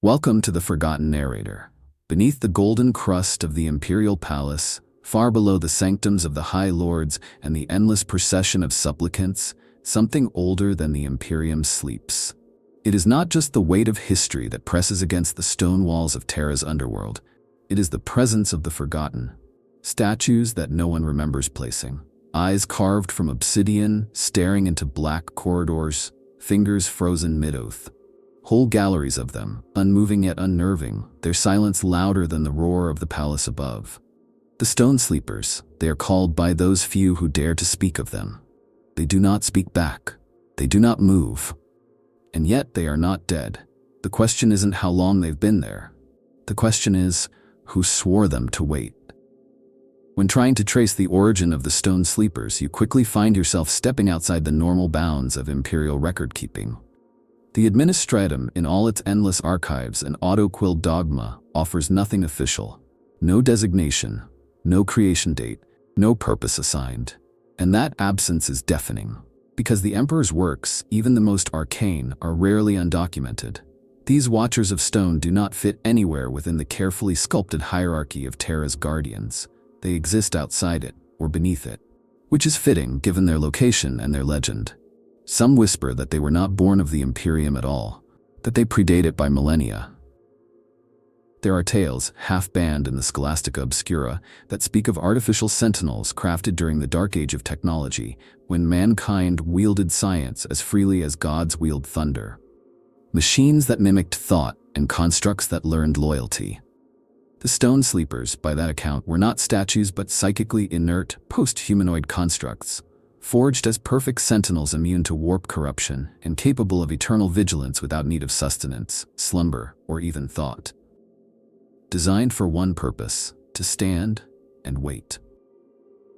Welcome to the Forgotten Narrator. Beneath the golden crust of the imperial palace, far below the sanctums of the high lords and the endless procession of supplicants, something older than the Imperium sleeps. It is not just the weight of history that presses against the stone walls of Terra's underworld. It is the presence of the forgotten. Statues that no one remembers placing. Eyes carved from obsidian, staring into black corridors, fingers frozen mid-oath. Whole galleries of them, unmoving yet unnerving, their silence louder than the roar of the palace above. The stone sleepers, they are called by those few who dare to speak of them. They do not speak back. They do not move. And yet they are not dead. The question isn't how long they've been there. The question is, who swore them to wait? When trying to trace the origin of the stone sleepers, you quickly find yourself stepping outside the normal bounds of imperial record-keeping. The Administratum, in all its endless archives and auto-quilled dogma, offers nothing official. No designation, no creation date, no purpose assigned. And that absence is deafening, because the Emperor's works, even the most arcane, are rarely undocumented. These Watchers of Stone do not fit anywhere within the carefully sculpted hierarchy of Terra's guardians. They exist outside it, or beneath it, which is fitting given their location and their legend. Some whisper that they were not born of the Imperium at all, that they predate it by millennia. There are tales, half-banned in the Scholastica Obscura, that speak of artificial sentinels crafted during the Dark Age of technology, when mankind wielded science as freely as gods wield thunder. Machines that mimicked thought and constructs that learned loyalty. The stone sleepers, by that account, were not statues but psychically inert, post-humanoid constructs, forged as perfect sentinels immune to warp corruption and capable of eternal vigilance without need of sustenance, slumber, or even thought. Designed for one purpose, to stand and wait.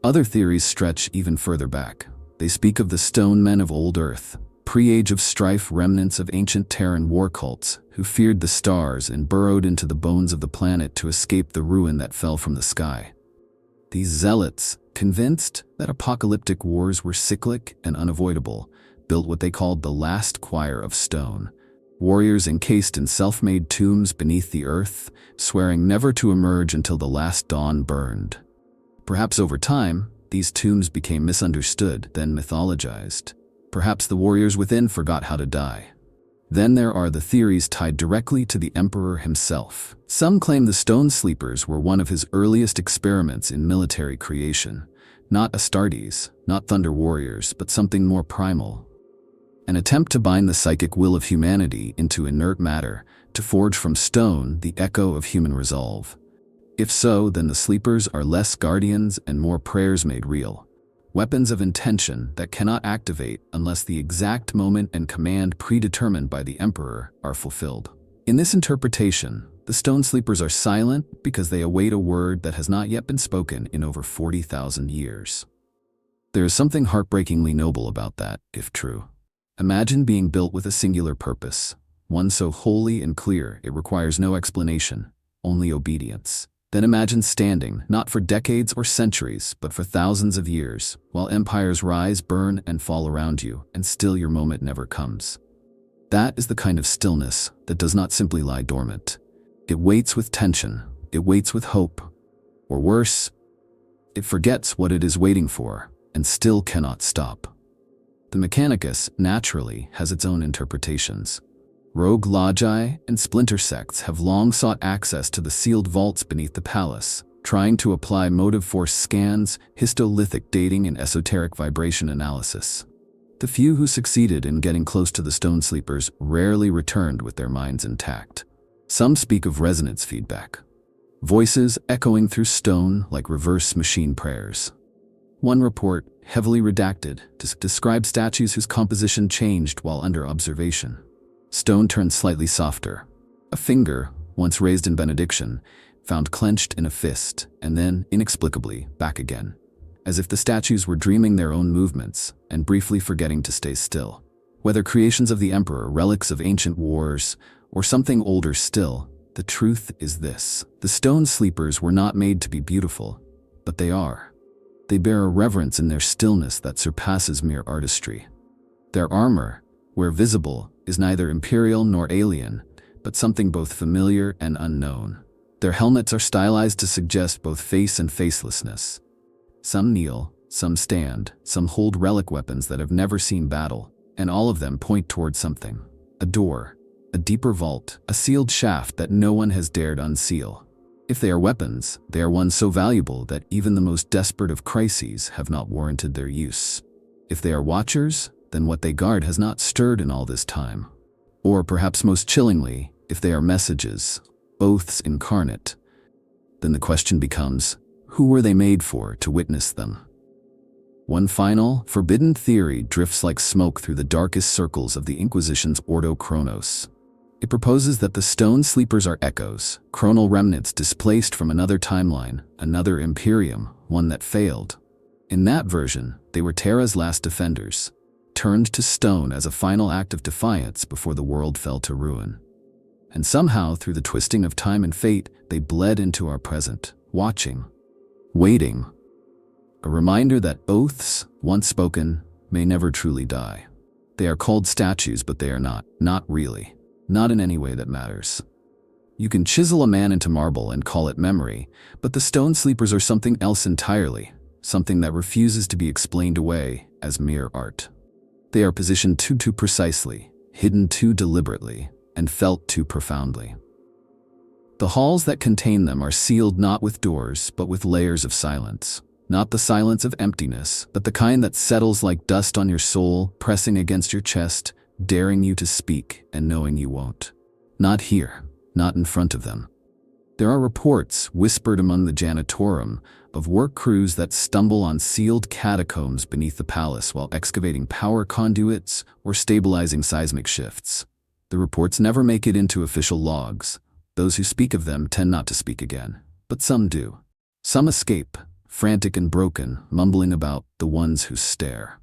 Other theories stretch even further back. They speak of the stone men of old Earth, pre-age of strife remnants of ancient Terran war cults who feared the stars and burrowed into the bones of the planet to escape the ruin that fell from the sky. These zealots, convinced that apocalyptic wars were cyclic and unavoidable, built what they called the last choir of stone. Warriors encased in self-made tombs beneath the earth, swearing never to emerge until the last dawn burned. Perhaps over time, these tombs became misunderstood, then mythologized. Perhaps the warriors within forgot how to die. Then there are the theories tied directly to the Emperor himself. Some claim the stone sleepers were one of his earliest experiments in military creation. Not Astartes, not thunder warriors, but something more primal. An attempt to bind the psychic will of humanity into inert matter, to forge from stone the echo of human resolve. If so, then the sleepers are less guardians and more prayers made real. Weapons of intention that cannot activate unless the exact moment and command predetermined by the Emperor are fulfilled. In this interpretation, the stone sleepers are silent because they await a word that has not yet been spoken in over 40,000 years. There is something heartbreakingly noble about that, if true. Imagine being built with a singular purpose, one so holy and clear it requires no explanation, only obedience. Then imagine standing, not for decades or centuries, but for thousands of years, while empires rise, burn, and fall around you, and still your moment never comes. That is the kind of stillness that does not simply lie dormant. It waits with tension, it waits with hope, or worse, it forgets what it is waiting for, and still cannot stop. The Mechanicus, naturally, has its own interpretations. Rogue logi and splinter sects have long sought access to the sealed vaults beneath the palace, trying to apply motive force scans, histolithic dating, and esoteric vibration analysis. The few who succeeded in getting close to the stone sleepers rarely returned with their minds intact. Some speak of resonance feedback, voices echoing through stone like reverse machine prayers. One report, heavily redacted, described statues whose composition changed while under observation. Stone turned slightly softer. A finger, once raised in benediction, found clenched in a fist, and then, inexplicably, back again, as if the statues were dreaming their own movements and briefly forgetting to stay still. Whether creations of the Emperor, relics of ancient wars, or something older still, the truth is this. The stone sleepers were not made to be beautiful, but they are. They bear a reverence in their stillness that surpasses mere artistry. Their armor, where visible, is neither imperial nor alien, but something both familiar and unknown. Their helmets are stylized to suggest both face and facelessness. Some kneel, some stand, some hold relic weapons that have never seen battle, and all of them point toward something. A door, a deeper vault, a sealed shaft that no one has dared unseal. If they are weapons, they are ones so valuable that even the most desperate of crises have not warranted their use. If they are watchers, then what they guard has not stirred in all this time. Or perhaps most chillingly, if they are messages, oaths incarnate, then the question becomes, who were they made for to witness them? One final, forbidden theory drifts like smoke through the darkest circles of the Inquisition's Ordo Chronos. It proposes that the stone sleepers are echoes, chronal remnants displaced from another timeline, another imperium, one that failed. In that version, they were Terra's last defenders, turned to stone as a final act of defiance before the world fell to ruin. And somehow, through the twisting of time and fate, they bled into our present, watching, waiting. A reminder that oaths, once spoken, may never truly die. They are called statues, but they are not really. Not in any way that matters. You can chisel a man into marble and call it memory, but the stone sleepers are something else entirely, something that refuses to be explained away as mere art. They are positioned too precisely, hidden too deliberately, and felt too profoundly. The halls that contain them are sealed not with doors, but with layers of silence. Not the silence of emptiness, but the kind that settles like dust on your soul, pressing against your chest, daring you to speak and knowing you won't. Not here, not in front of them. There are reports, whispered among the janitorum, of work crews that stumble on sealed catacombs beneath the palace while excavating power conduits or stabilizing seismic shifts. The reports never make it into official logs. Those who speak of them tend not to speak again, but some do. Some escape, frantic and broken, mumbling about the ones who stare.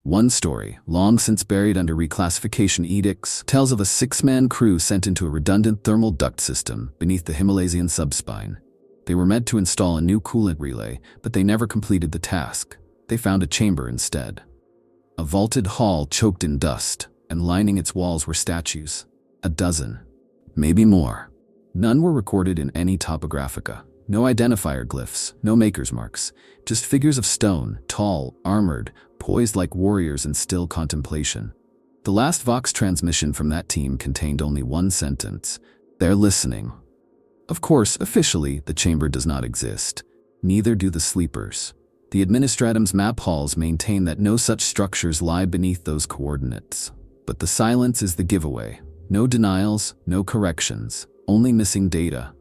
One story, long since buried under reclassification edicts, tells of a 6-man crew sent into a redundant thermal duct system beneath the Himalaysian subspine. They were meant to install a new coolant relay, but they never completed the task. They found a chamber instead. A vaulted hall choked in dust, and lining its walls were statues. A dozen. Maybe more. None were recorded in any topographica. No identifier glyphs, no maker's marks, just figures of stone, tall, armored, poised like warriors in still contemplation. The last Vox transmission from that team contained only one sentence: "They're listening." Of course, officially, the chamber does not exist. Neither do the sleepers. The Administratum's map halls maintain that no such structures lie beneath those coordinates. But the silence is the giveaway. No denials, no corrections, only missing data.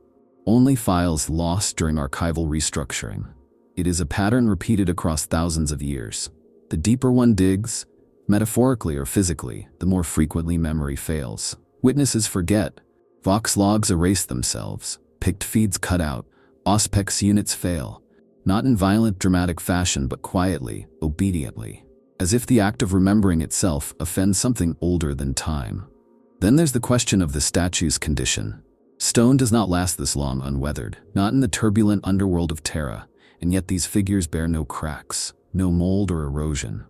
Only files lost during archival restructuring. It is a pattern repeated across thousands of years. The deeper one digs, metaphorically or physically, the more frequently memory fails. Witnesses forget. Vox logs erase themselves. Picked feeds cut out. Auspex units fail. Not in violent, dramatic fashion, but quietly, obediently. As if the act of remembering itself offends something older than time. Then there's the question of the statue's condition. Stone does not last this long unweathered, not in the turbulent underworld of Terra, and yet these figures bear no cracks, no mold or erosion.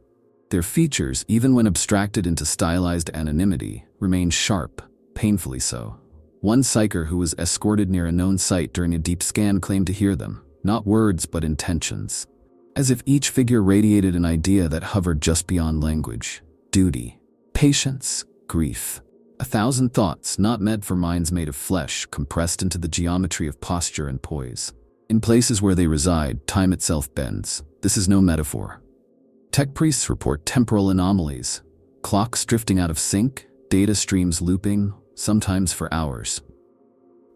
Their features, even when abstracted into stylized anonymity, remain sharp, painfully so. One psyker who was escorted near a known site during a deep scan claimed to hear them, not words but intentions. As if each figure radiated an idea that hovered just beyond language: duty, patience, grief. 1,000 thoughts not meant for minds made of flesh, compressed into the geometry of posture and poise. In places where they reside, time itself bends. This is no metaphor. Tech priests report temporal anomalies, clocks drifting out of sync, data streams looping, sometimes for hours.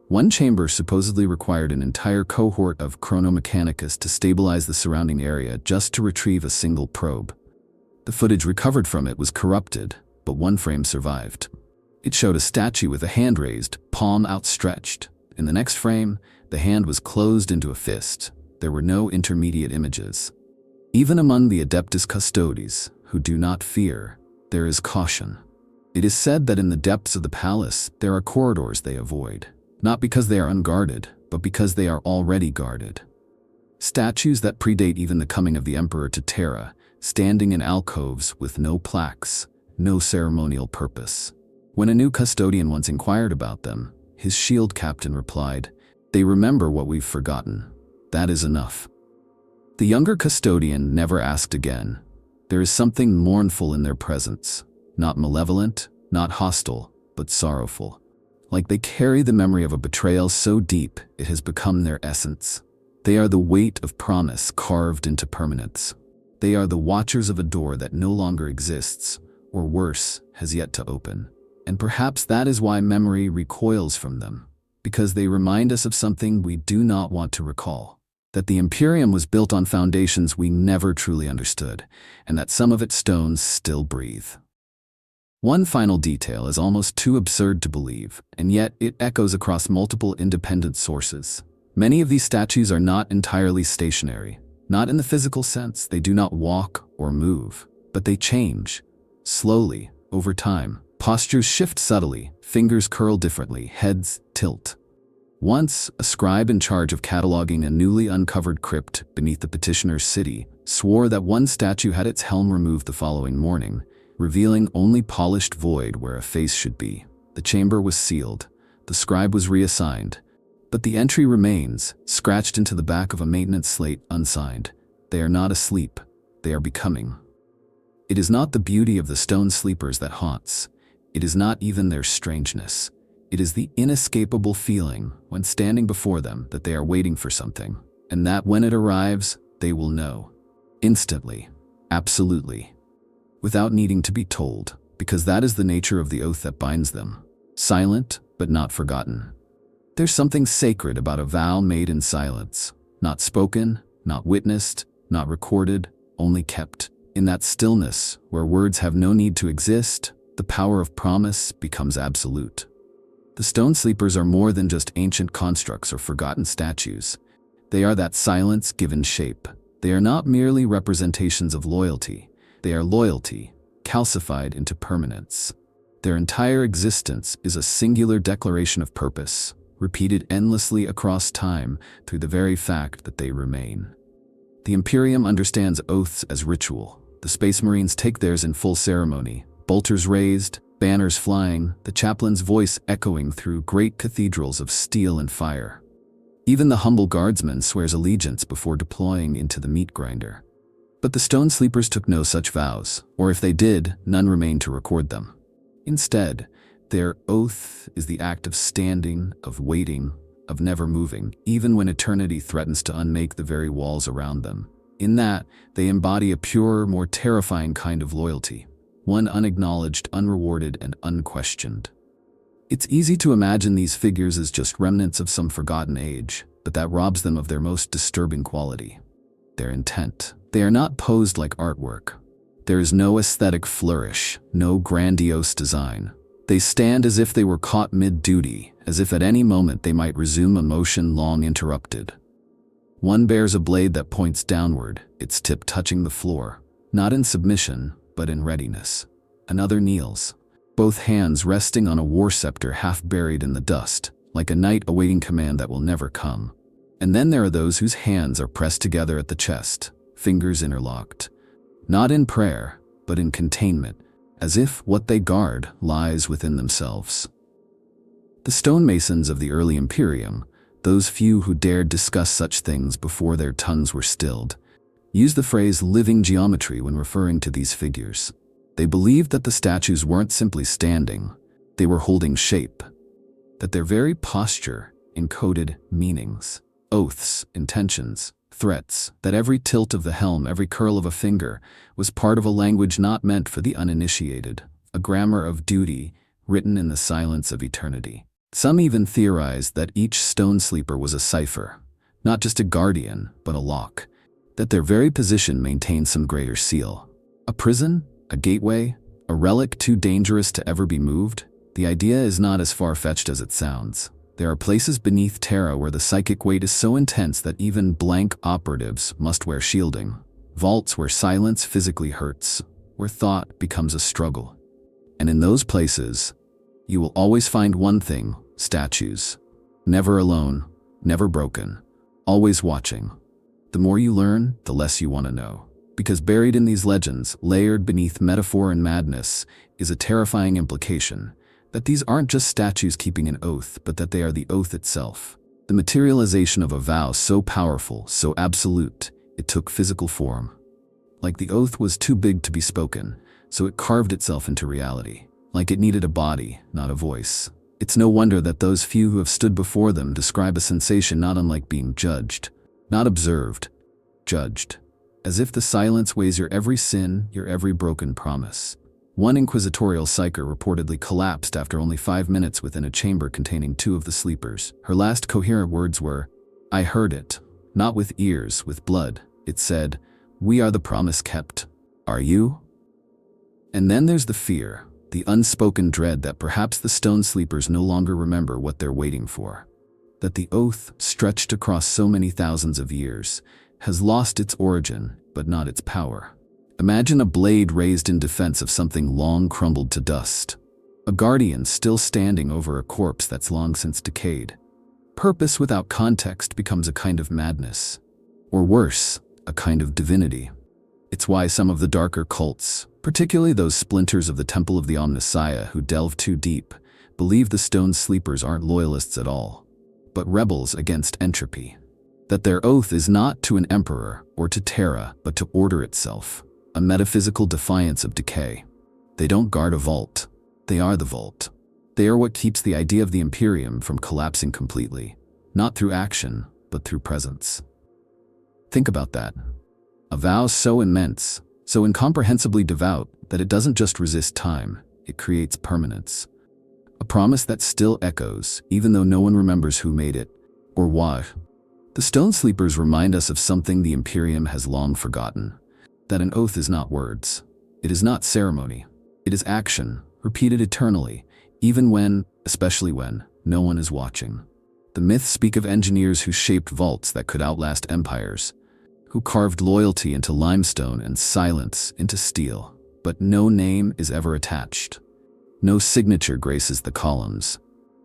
One chamber supposedly required an entire cohort of chronomechanicus to stabilize the surrounding area just to retrieve a single probe. The footage recovered from it was corrupted, but one frame survived. It showed a statue with a hand raised, palm outstretched. In the next frame, the hand was closed into a fist. There were no intermediate images. Even among the Adeptus Custodes, who do not fear, there is caution. It is said that in the depths of the palace, there are corridors they avoid, not because they are unguarded, but because they are already guarded. Statues that predate even the coming of the Emperor to Terra, standing in alcoves with no plaques, no ceremonial purpose. When a new custodian once inquired about them, his shield captain replied, "They remember what we've forgotten. That is enough." The younger custodian never asked again. There is something mournful in their presence, not malevolent, not hostile, but sorrowful. Like they carry the memory of a betrayal so deep it has become their essence. They are the weight of promise carved into permanence. They are the watchers of a door that no longer exists, or worse, has yet to open. And perhaps that is why memory recoils from them, because they remind us of something we do not want to recall. That the Imperium was built on foundations we never truly understood, and that some of its stones still breathe. One final detail is almost too absurd to believe, and yet it echoes across multiple independent sources. Many of these statues are not entirely stationary. Not in the physical sense, they do not walk or move, but they change. Slowly, over time, postures shift subtly, fingers curl differently, heads tilt. Once, a scribe in charge of cataloging a newly uncovered crypt beneath the petitioner's city swore that one statue had its helm removed the following morning, revealing only polished void where a face should be. The chamber was sealed. The scribe was reassigned. But the entry remains, scratched into the back of a maintenance slate unsigned. They are not asleep. They are becoming. It is not the beauty of the stone sleepers that haunts. It is not even their strangeness. It is the inescapable feeling when standing before them that they are waiting for something, and that when it arrives, they will know. Instantly. Absolutely. Without needing to be told, because that is the nature of the oath that binds them. Silent, but not forgotten. There's something sacred about a vow made in silence. Not spoken, not witnessed, not recorded, only kept. In that stillness, where words have no need to exist, the power of promise becomes absolute. The stone sleepers are more than just ancient constructs or forgotten statues. They are that silence given shape. They are not merely representations of loyalty. They are loyalty, calcified into permanence. Their entire existence is a singular declaration of purpose, repeated endlessly across time through the very fact that they remain. The Imperium understands oaths as ritual. The Space Marines take theirs in full ceremony, bolters raised, banners flying, the chaplain's voice echoing through great cathedrals of steel and fire. Even the humble guardsman swears allegiance before deploying into the meat grinder. But the stone sleepers took no such vows, or if they did, none remained to record them. Instead, their oath is the act of standing, of waiting, of never moving, even when eternity threatens to unmake the very walls around them. In that, they embody a purer, more terrifying kind of loyalty. One unacknowledged, unrewarded, and unquestioned. It's easy to imagine these figures as just remnants of some forgotten age, but that robs them of their most disturbing quality: their intent. They are not posed like artwork. There is no aesthetic flourish, no grandiose design. They stand as if they were caught mid-duty, as if at any moment they might resume a motion long interrupted. One bears a blade that points downward, its tip touching the floor, not in submission, but in readiness. Another kneels, both hands resting on a war scepter half buried in the dust, like a knight awaiting command that will never come. And then there are those whose hands are pressed together at the chest, fingers interlocked. Not in prayer, but in containment, as if what they guard lies within themselves. The stonemasons of the early Imperium, those few who dared discuss such things before their tongues were stilled, used the phrase living geometry when referring to these figures. They believed that the statues weren't simply standing, they were holding shape, that their very posture encoded meanings, oaths, intentions, threats, that every tilt of the helm, every curl of a finger, was part of a language not meant for the uninitiated, a grammar of duty written in the silence of eternity. Some even theorized that each stone sleeper was a cipher, not just a guardian, but a lock, that their very position maintained some greater seal. A prison? A gateway? A relic too dangerous to ever be moved? The idea is not as far-fetched as it sounds. There are places beneath Terra where the psychic weight is so intense that even blank operatives must wear shielding. Vaults where silence physically hurts, where thought becomes a struggle. And in those places, you will always find one thing: statues. Never alone, never broken, always watching. The more you learn, the less you want to know. Because buried in these legends, layered beneath metaphor and madness, is a terrifying implication That these aren't just statues keeping an oath, but that they are the oath itself. The materialization of a vow so powerful, so absolute, it took physical form. Like the oath was too big to be spoken, so it carved itself into reality. Like it needed a body, not a voice. It's no wonder that those few who have stood before them describe a sensation not unlike being judged. Not observed, judged. As if the silence weighs your every sin, your every broken promise. One inquisitorial psyker reportedly collapsed after only 5 minutes within a chamber containing 2 of the sleepers. Her last coherent words were, "I heard it. Not with ears, with blood." It said, "We are the promise kept. Are you?" And then there's the fear, the unspoken dread that perhaps the stone sleepers no longer remember what they're waiting for. That the oath, stretched across so many thousands of years, has lost its origin, but not its power. Imagine a blade raised in defense of something long crumbled to dust. A guardian still standing over a corpse that's long since decayed. Purpose without context becomes a kind of madness. Or worse, a kind of divinity. It's why some of the darker cults, particularly those splinters of the Temple of the Omnissiah who delve too deep, believe the stone sleepers aren't loyalists at all, but rebels against entropy. That their oath is not to an emperor or to Terra, but to order itself. A metaphysical defiance of decay. They don't guard a vault. They are the vault. They are what keeps the idea of the Imperium from collapsing completely, not through action, but through presence. Think about that. A vow so immense, so incomprehensibly devout, that it doesn't just resist time, it creates permanence. A promise that still echoes, even though no one remembers who made it, or why. The stone sleepers remind us of something the Imperium has long forgotten. That an oath is not words. It is not ceremony. It is action, repeated eternally, even when, especially when, no one is watching. The myths speak of engineers who shaped vaults that could outlast empires, who carved loyalty into limestone and silence into steel. But no name is ever attached. No signature graces the columns.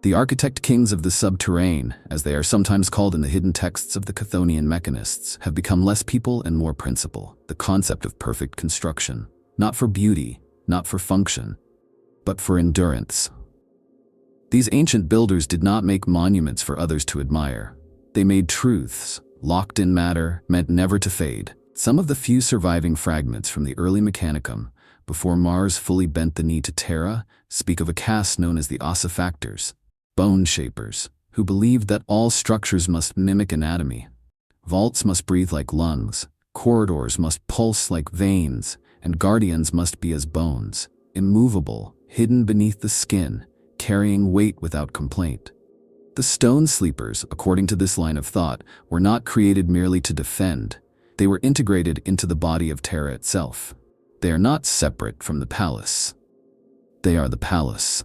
The architect kings of the subterrane, as they are sometimes called in the hidden texts of the Chthonian mechanists, have become less people and more principle, the concept of perfect construction. Not for beauty, not for function, but for endurance. These ancient builders did not make monuments for others to admire. They made truths, locked in matter, meant never to fade. Some of the few surviving fragments from the early Mechanicum, before Mars fully bent the knee to Terra, speak of a caste known as the ossifactors, bone shapers, who believed that all structures must mimic anatomy. Vaults must breathe like lungs, corridors must pulse like veins, and guardians must be as bones, immovable, hidden beneath the skin, carrying weight without complaint. The stone sleepers, according to this line of thought, were not created merely to defend. They were integrated into the body of Terra itself. They are not separate from the palace. They are the palace.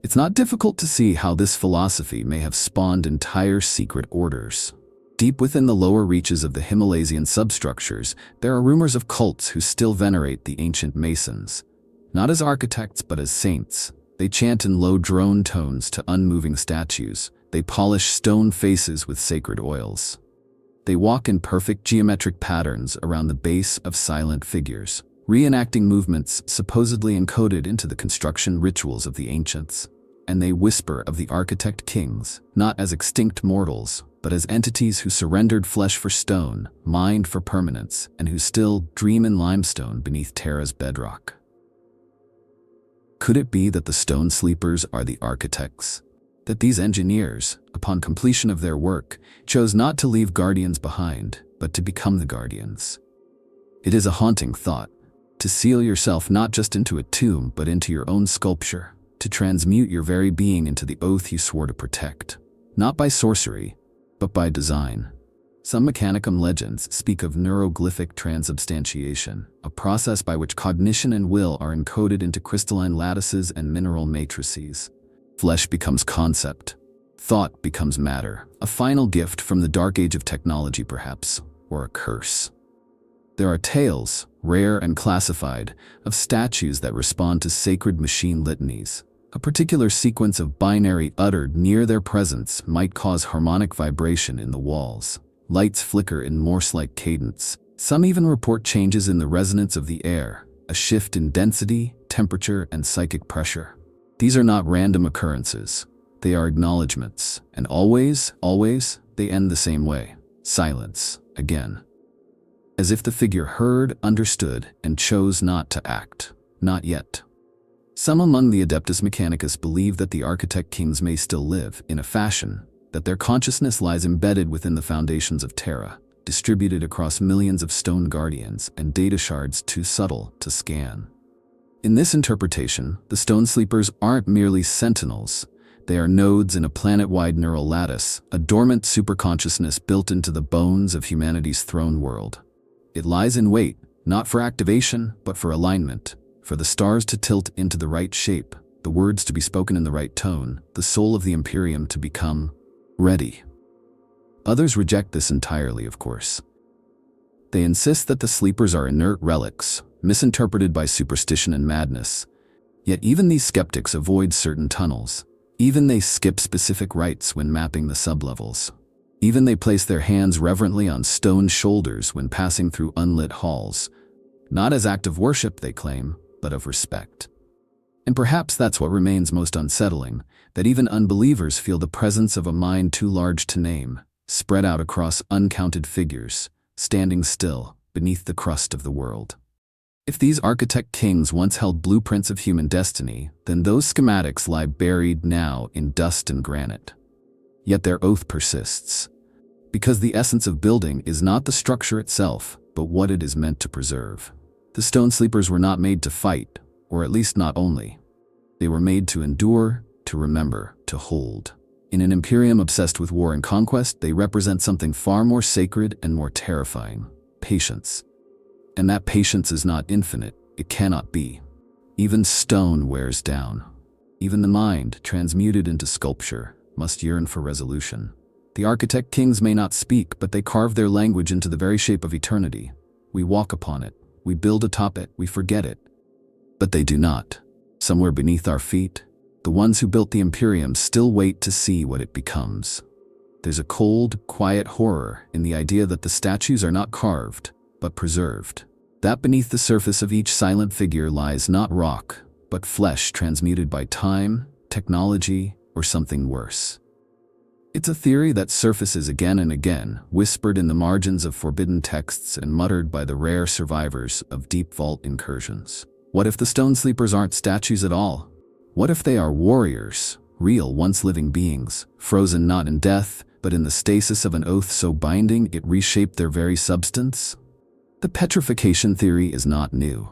It's not difficult to see how this philosophy may have spawned entire secret orders. Deep within the lower reaches of the Himalayan substructures, there are rumors of cults who still venerate the ancient masons. Not as architects, but as saints. They chant in low drone tones to unmoving statues. They polish stone faces with sacred oils. They walk in perfect geometric patterns around the base of silent figures, reenacting movements supposedly encoded into the construction rituals of the ancients. And they whisper of the architect kings, not as extinct mortals, but as entities who surrendered flesh for stone, mind for permanence, and who still dream in limestone beneath Terra's bedrock. Could it be that the stone sleepers are the architects? That these engineers, upon completion of their work, chose not to leave guardians behind, but to become the guardians? It is a haunting thought, to seal yourself not just into a tomb, but into your own sculpture. To transmute your very being into the oath you swore to protect, not by sorcery, but by design. Some Mechanicum legends speak of neuroglyphic transubstantiation, a process by which cognition and will are encoded into crystalline lattices and mineral matrices. Flesh becomes concept, thought becomes matter, a final gift from the dark age of technology perhaps, or a curse. There are tales, rare and classified, of statues that respond to sacred machine litanies. A particular sequence of binary uttered near their presence might cause harmonic vibration in the walls. Lights flicker in Morse-like cadence. Some even report changes in the resonance of the air, a shift in density, temperature, and psychic pressure. These are not random occurrences. They are acknowledgments, and always, they end the same way. Silence, again. As if the figure heard, understood, and chose not to act. Not yet. Some among the Adeptus Mechanicus believe that the Architect Kings may still live, in a fashion, that their consciousness lies embedded within the foundations of Terra, distributed across millions of stone guardians and data shards too subtle to scan. In this interpretation, the Stone Sleepers aren't merely sentinels. They are nodes in a planet-wide neural lattice, a dormant superconsciousness built into the bones of humanity's throne world. It lies in wait, not for activation, but for alignment, for the stars to tilt into the right shape, the words to be spoken in the right tone, the soul of the Imperium to become ready. Others reject this entirely, of course. They insist that the sleepers are inert relics, misinterpreted by superstition and madness. Yet even these skeptics avoid certain tunnels. Even they skip specific rites when mapping the sublevels. Even they place their hands reverently on stone shoulders when passing through unlit halls. Not as act of worship, they claim, but of respect. And perhaps that's what remains most unsettling, that even unbelievers feel the presence of a mind too large to name, spread out across uncounted figures, standing still beneath the crust of the world. If these Architect Kings once held blueprints of human destiny, then those schematics lie buried now in dust and granite. Yet their oath persists. Because the essence of building is not the structure itself, but what it is meant to preserve. The Stone Sleepers were not made to fight, or at least not only. They were made to endure, to remember, to hold. In an Imperium obsessed with war and conquest, they represent something far more sacred and more terrifying: patience. And that patience is not infinite, it cannot be. Even stone wears down. Even the mind, transmuted into sculpture, must yearn for resolution. The Architect Kings may not speak, but they carve their language into the very shape of eternity. We walk upon it, we build atop it, we forget it. But they do not. Somewhere beneath our feet, the ones who built the Imperium still wait to see what it becomes. There's a cold, quiet horror in the idea that the statues are not carved, but preserved. That beneath the surface of each silent figure lies not rock, but flesh transmuted by time, technology, or something worse. It's a theory that surfaces again and again, whispered in the margins of forbidden texts and muttered by the rare survivors of deep vault incursions. What if the Stone Sleepers aren't statues at all? What if they are warriors, real once-living beings, frozen not in death, but in the stasis of an oath so binding it reshaped their very substance? The petrification theory is not new.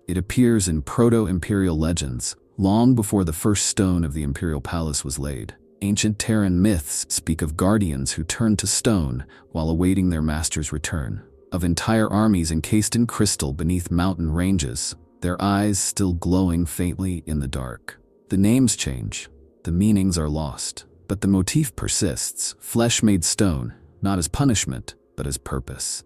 It appears in proto-imperial legends, long before the first stone of the imperial palace was laid. Ancient Terran myths speak of guardians who turned to stone while awaiting their master's return, of entire armies encased in crystal beneath mountain ranges, their eyes still glowing faintly in the dark. The names change, the meanings are lost, but the motif persists: flesh made stone, not as punishment, but as purpose.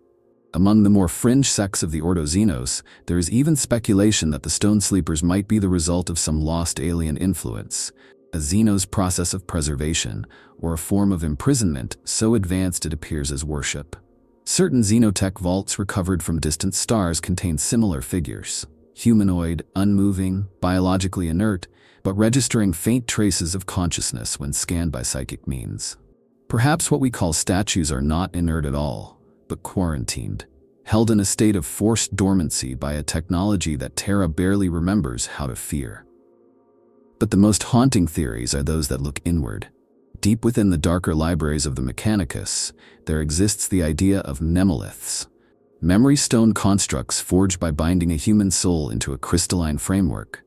Among the more fringe sects of the Ordo Xenos, there is even speculation that the Stone Sleepers might be the result of some lost alien influence, a Xenos process of preservation, or a form of imprisonment so advanced it appears as worship. Certain xenotech vaults recovered from distant stars contain similar figures: humanoid, unmoving, biologically inert, but registering faint traces of consciousness when scanned by psychic means. Perhaps what we call statues are not inert at all, but quarantined, held in a state of forced dormancy by a technology that Terra barely remembers how to fear. But the most haunting theories are those that look inward. Deep within the darker libraries of the Mechanicus, there exists the idea of mnemoliths, memory stone constructs forged by binding a human soul into a crystalline framework.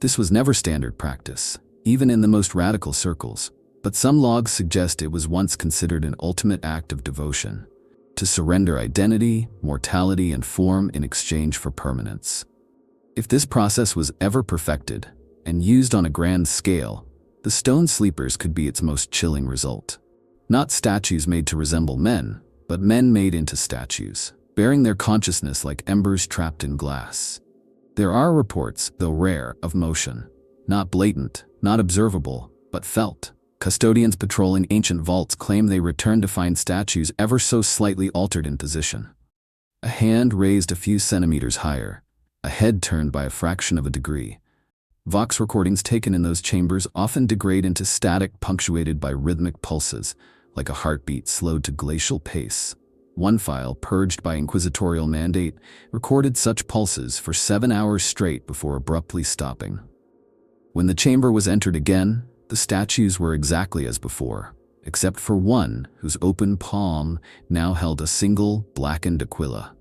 This was never standard practice, even in the most radical circles, but some logs suggest it was once considered an ultimate act of devotion, to surrender identity, mortality, and form in exchange for permanence. If this process was ever perfected, and used on a grand scale, the Stone Sleepers could be its most chilling result. Not statues made to resemble men, but men made into statues, bearing their consciousness like embers trapped in glass. There are reports, though rare, of motion. Not blatant, not observable, but felt. Custodians patrolling ancient vaults claim they return to find statues ever so slightly altered in position. A hand raised a few centimeters higher, a head turned by a fraction of a degree. Vox recordings taken in those chambers often degrade into static punctuated by rhythmic pulses, like a heartbeat slowed to glacial pace. One file, purged by inquisitorial mandate, recorded such pulses for 7 hours straight before abruptly stopping. When the chamber was entered again, the statues were exactly as before, except for one whose open palm now held a single, blackened aquila.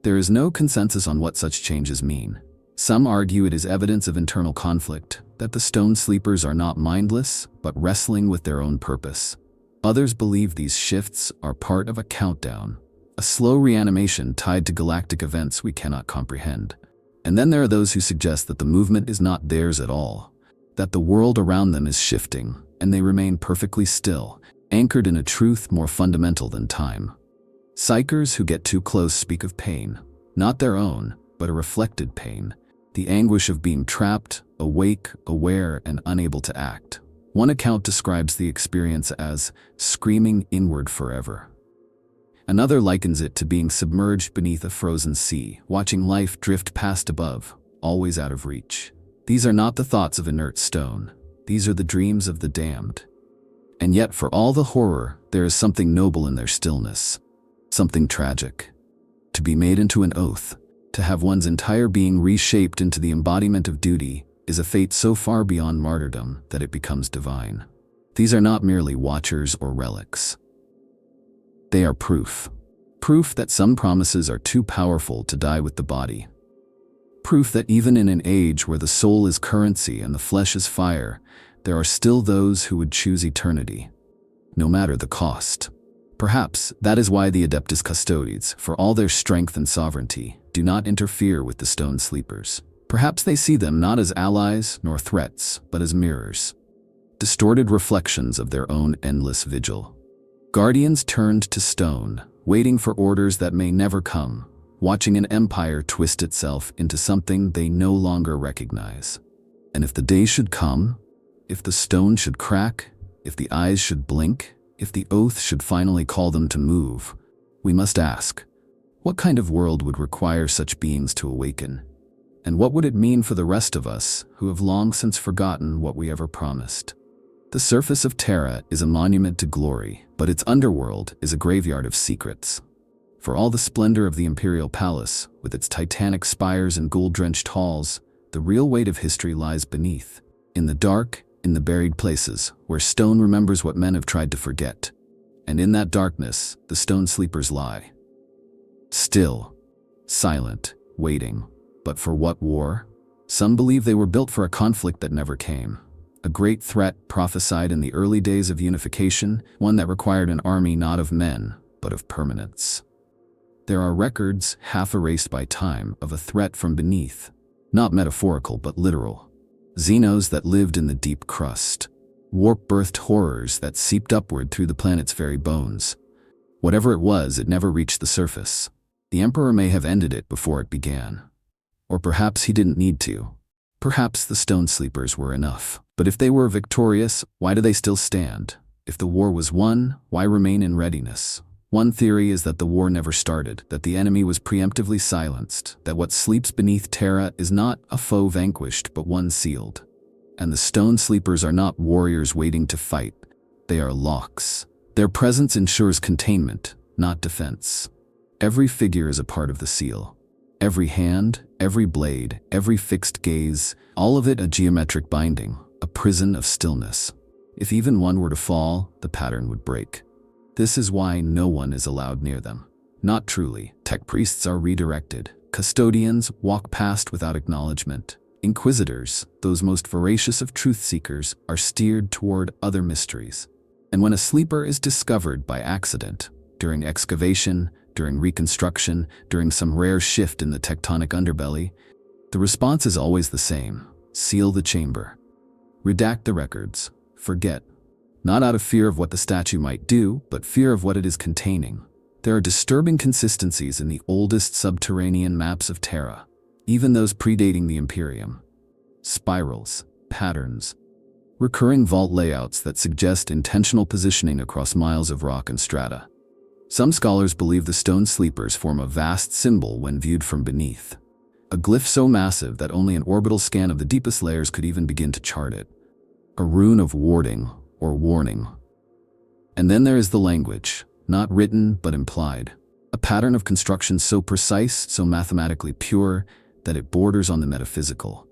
There is no consensus on what such changes mean. Some argue it is evidence of internal conflict, that the stone sleepers are not mindless, but wrestling with their own purpose. Others believe these shifts are part of a countdown, a slow reanimation tied to galactic events we cannot comprehend. And then there are those who suggest that the movement is not theirs at all, that the world around them is shifting, and they remain perfectly still, anchored in a truth more fundamental than time. Psychers who get too close speak of pain, not their own, but a reflected pain, the anguish of being trapped, awake, aware, and unable to act. One account describes the experience as screaming inward forever. Another likens it to being submerged beneath a frozen sea, watching life drift past above, always out of reach. These are not the thoughts of inert stone. These are the dreams of the damned. And yet, for all the horror, there is something noble in their stillness, something tragic. To be made into an oath, to have one's entire being reshaped into the embodiment of duty, is a fate so far beyond martyrdom that it becomes divine. These are not merely watchers or relics. They are proof. Proof that some promises are too powerful to die with the body. Proof that even in an age where the soul is currency and the flesh is fire, there are still those who would choose eternity, no matter the cost. Perhaps that is why the Adeptus Custodes, for all their strength and sovereignty, do not interfere with the stone sleepers. Perhaps they see them not as allies nor threats, but as mirrors, distorted reflections of their own endless vigil. Guardians turned to stone, waiting for orders that may never come, watching an empire twist itself into something they no longer recognize. And if the day should come, if the stone should crack, if the eyes should blink, if the oath should finally call them to move, we must ask, what kind of world would require such beings to awaken? And what would it mean for the rest of us who have long since forgotten what we ever promised? The surface of Terra is a monument to glory, but its underworld is a graveyard of secrets. For all the splendor of the imperial palace, with its titanic spires and gold-drenched halls, the real weight of history lies beneath, in the dark, in the buried places, where stone remembers what men have tried to forget. And in that darkness, the stone sleepers lie. Still, silent, waiting. But for what war? Some believe they were built for a conflict that never came. A great threat prophesied in the early days of unification, one that required an army not of men, but of permanence. There are records, half erased by time, of a threat from beneath, not metaphorical but literal. Xenos that lived in the deep crust. Warp-birthed horrors that seeped upward through the planet's very bones. Whatever it was, it never reached the surface. The Emperor may have ended it before it began. Or perhaps he didn't need to. Perhaps the stone sleepers were enough. But if they were victorious, why do they still stand? If the war was won, why remain in readiness? One theory is that the war never started, that the enemy was preemptively silenced, that what sleeps beneath Terra is not a foe vanquished, but one sealed. And the stone sleepers are not warriors waiting to fight. They are locks. Their presence ensures containment, not defense. Every figure is a part of the seal. Every hand, every blade, every fixed gaze, all of it a geometric binding, a prison of stillness. If even one were to fall, the pattern would break. This is why no one is allowed near them. Not truly. Tech priests are redirected. Custodians walk past without acknowledgement. Inquisitors, those most voracious of truth seekers, are steered toward other mysteries. And when a sleeper is discovered by accident, during excavation, during reconstruction, during some rare shift in the tectonic underbelly, the response is always the same. Seal the chamber. Redact the records. Forget. Not out of fear of what the statue might do, but fear of what it is containing. There are disturbing consistencies in the oldest subterranean maps of Terra, even those predating the Imperium. Spirals, patterns, recurring vault layouts that suggest intentional positioning across miles of rock and strata. Some scholars believe the stone sleepers form a vast symbol when viewed from beneath. A glyph so massive that only an orbital scan of the deepest layers could even begin to chart it. A rune of warding or warning. And then there is the language, not written but implied. A pattern of construction so precise, so mathematically pure, that it borders on the metaphysical.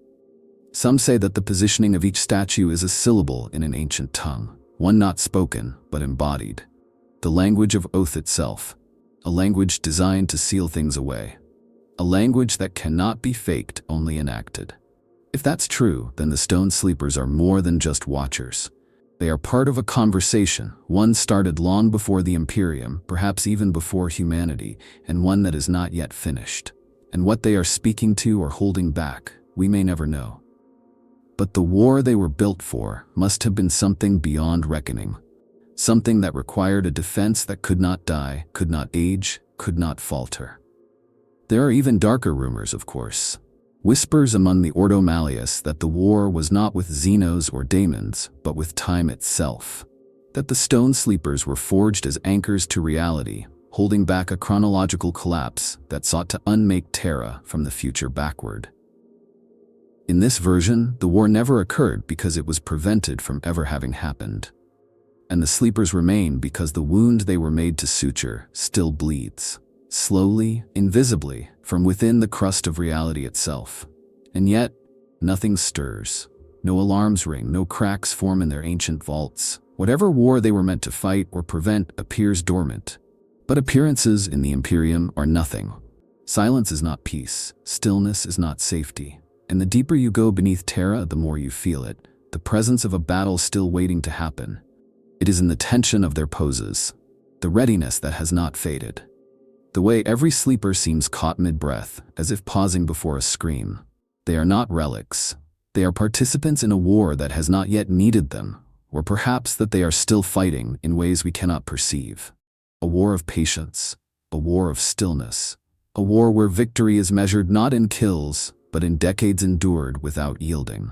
Some say that the positioning of each statue is a syllable in an ancient tongue, one not spoken but embodied. The language of oath itself, a language designed to seal things away. A language that cannot be faked, only enacted. If that's true, then the stone sleepers are more than just watchers. They are part of a conversation, one started long before the Imperium, perhaps even before humanity, and one that is not yet finished. And what they are speaking to or holding back, we may never know. But the war they were built for must have been something beyond reckoning. Something that required a defense that could not die, could not age, could not falter. There are even darker rumors, of course. Whispers among the Ordo Malleus that the war was not with Xenos or daemons, but with time itself. That the stone sleepers were forged as anchors to reality, holding back a chronological collapse that sought to unmake Terra from the future backward. In this version, the war never occurred because it was prevented from ever having happened. And the sleepers remain because the wound they were made to suture still bleeds. Slowly, invisibly, from within the crust of reality itself. And yet, nothing stirs. No alarms ring, no cracks form in their ancient vaults. Whatever war they were meant to fight or prevent appears dormant. But appearances in the Imperium are nothing. Silence is not peace. Stillness is not safety. And the deeper you go beneath Terra, the more you feel it. The presence of a battle still waiting to happen. It is in the tension of their poses. The readiness that has not faded. The way every sleeper seems caught mid-breath, as if pausing before a scream. They are not relics. They are participants in a war that has not yet needed them, or perhaps that they are still fighting in ways we cannot perceive. A war of patience, a war of stillness, a war where victory is measured not in kills, but in decades endured without yielding.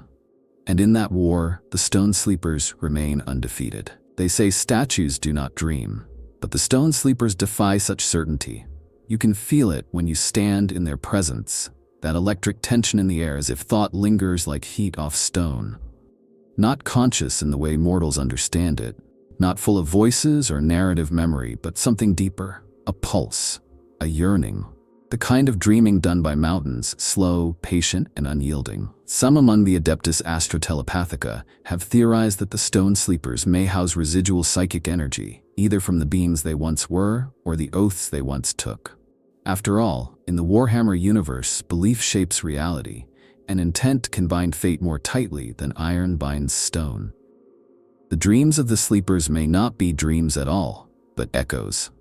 And in that war, the stone sleepers remain undefeated. They say statues do not dream, but the stone sleepers defy such certainty. You can feel it when you stand in their presence, that electric tension in the air as if thought lingers like heat off stone. Not conscious in the way mortals understand it, not full of voices or narrative memory, but something deeper, a pulse, a yearning. The kind of dreaming done by mountains, slow, patient, and unyielding. Some among the Adeptus Astrotelepathica have theorized that the stone sleepers may house residual psychic energy, either from the beings they once were or the oaths they once took. After all, in the Warhammer universe, belief shapes reality, and intent can bind fate more tightly than iron binds stone. The dreams of the sleepers may not be dreams at all, but echoes.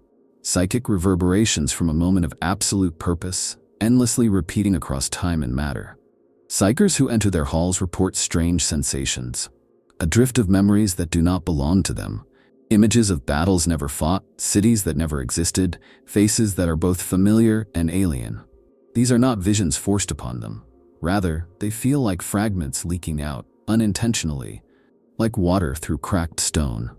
Psychic reverberations from a moment of absolute purpose, endlessly repeating across time and matter. Psychers who enter their halls report strange sensations. A drift of memories that do not belong to them. Images of battles never fought, cities that never existed, faces that are both familiar and alien. These are not visions forced upon them. Rather, they feel like fragments leaking out, unintentionally, like water through cracked stone.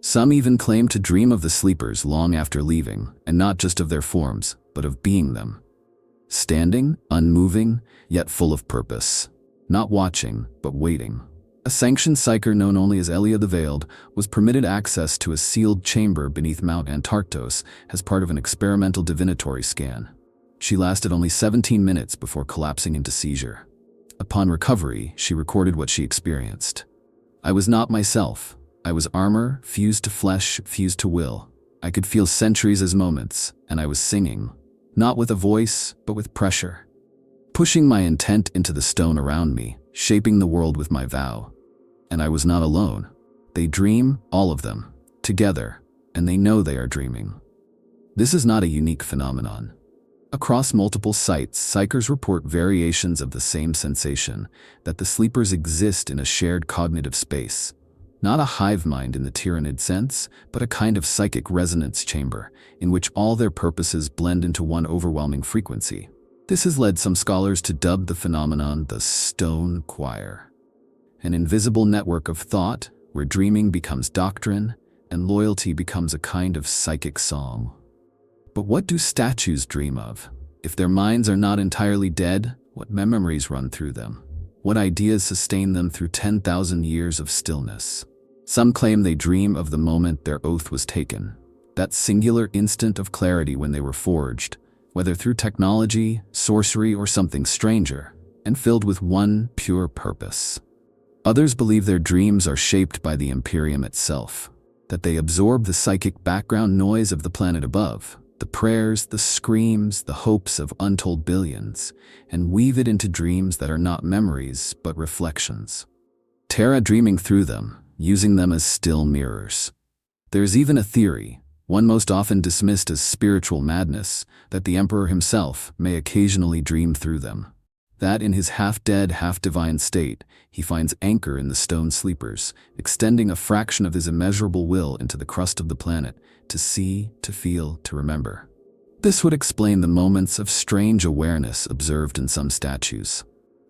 Some even claim to dream of the sleepers long after leaving, and not just of their forms, but of being them. Standing, unmoving, yet full of purpose. Not watching, but waiting. A sanctioned psyker known only as Elia the Veiled was permitted access to a sealed chamber beneath Mount Antarctos as part of an experimental divinatory scan. She lasted only 17 minutes before collapsing into seizure. Upon recovery, she recorded what she experienced. I was not myself. I was armor, fused to flesh, fused to will. I could feel centuries as moments, and I was singing. Not with a voice, but with pressure. Pushing my intent into the stone around me, shaping the world with my vow. And I was not alone. They dream, all of them, together, and they know they are dreaming. This is not a unique phenomenon. Across multiple sites, psychers report variations of the same sensation, that the sleepers exist in a shared cognitive space. Not a hive mind in the tyrannid sense, but a kind of psychic resonance chamber, in which all their purposes blend into one overwhelming frequency. This has led some scholars to dub the phenomenon the Stone Choir. An invisible network of thought, where dreaming becomes doctrine, and loyalty becomes a kind of psychic song. But what do statues dream of? If their minds are not entirely dead, What memories run through them? What ideas sustain them through 10,000 years of stillness? Some claim they dream of the moment their oath was taken, that singular instant of clarity when they were forged, whether through technology, sorcery, or something stranger, and filled with one pure purpose. Others believe their dreams are shaped by the Imperium itself, that they absorb the psychic background noise of the planet above, the prayers, the screams, the hopes of untold billions, and weave it into dreams that are not memories but reflections. Terra dreaming through them, using them as still mirrors. There's even a theory, one most often dismissed as spiritual madness, that the Emperor himself may occasionally dream through them. That in his half-dead, half-divine state, he finds anchor in the stone sleepers, extending a fraction of his immeasurable will into the crust of the planet, to see, to feel, to remember. This would explain the moments of strange awareness observed in some statues.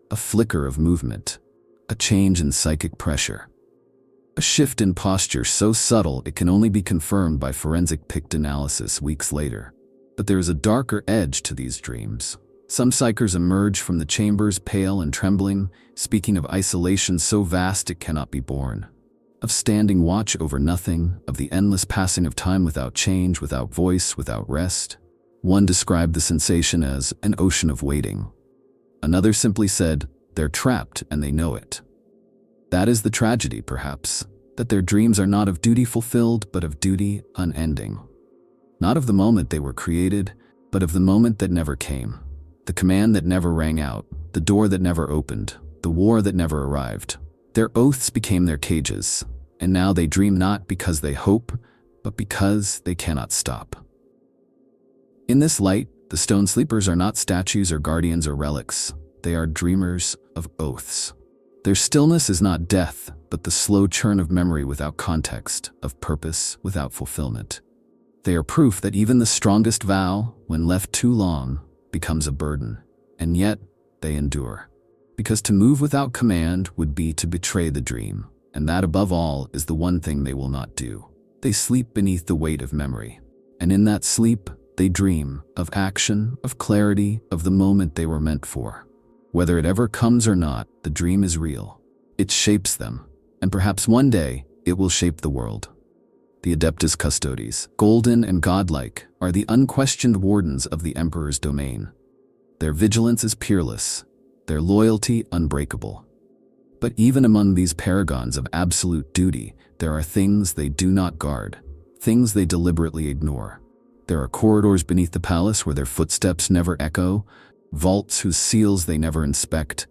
A flicker of movement, a change in psychic pressure, a shift in posture so subtle it can only be confirmed by forensic Pict analysis weeks later. But there is a darker edge to these dreams. Some psychers emerge from the chambers pale and trembling, speaking of isolation so vast it cannot be borne, of standing watch over nothing, of the endless passing of time without change, without voice, without rest. One described the sensation as an ocean of waiting. Another simply said, they're trapped and they know it. That is the tragedy, perhaps, that their dreams are not of duty fulfilled, but of duty unending. Not of the moment they were created, but of the moment that never came. The command that never rang out, the door that never opened, the war that never arrived. Their oaths became their cages, and now they dream not because they hope, but because they cannot stop. In this light, the stone sleepers are not statues or guardians or relics. They are dreamers of oaths. Their stillness is not death, but the slow churn of memory without context, of purpose without fulfillment. They are proof that even the strongest vow, when left too long, becomes a burden, and yet they endure. Because to move without command would be to betray the dream, and that above all is the one thing they will not do. They sleep beneath the weight of memory, and in that sleep they dream of action, of clarity, of the moment they were meant for. Whether it ever comes or not, the dream is real. It shapes them, and perhaps one day it will shape the world. The Adeptus Custodes, golden and godlike, are the unquestioned wardens of the Emperor's domain. Their vigilance is peerless, their loyalty unbreakable. But even among these paragons of absolute duty, there are things they do not guard, things they deliberately ignore. There are corridors beneath the palace where their footsteps never echo, vaults whose seals they never inspect,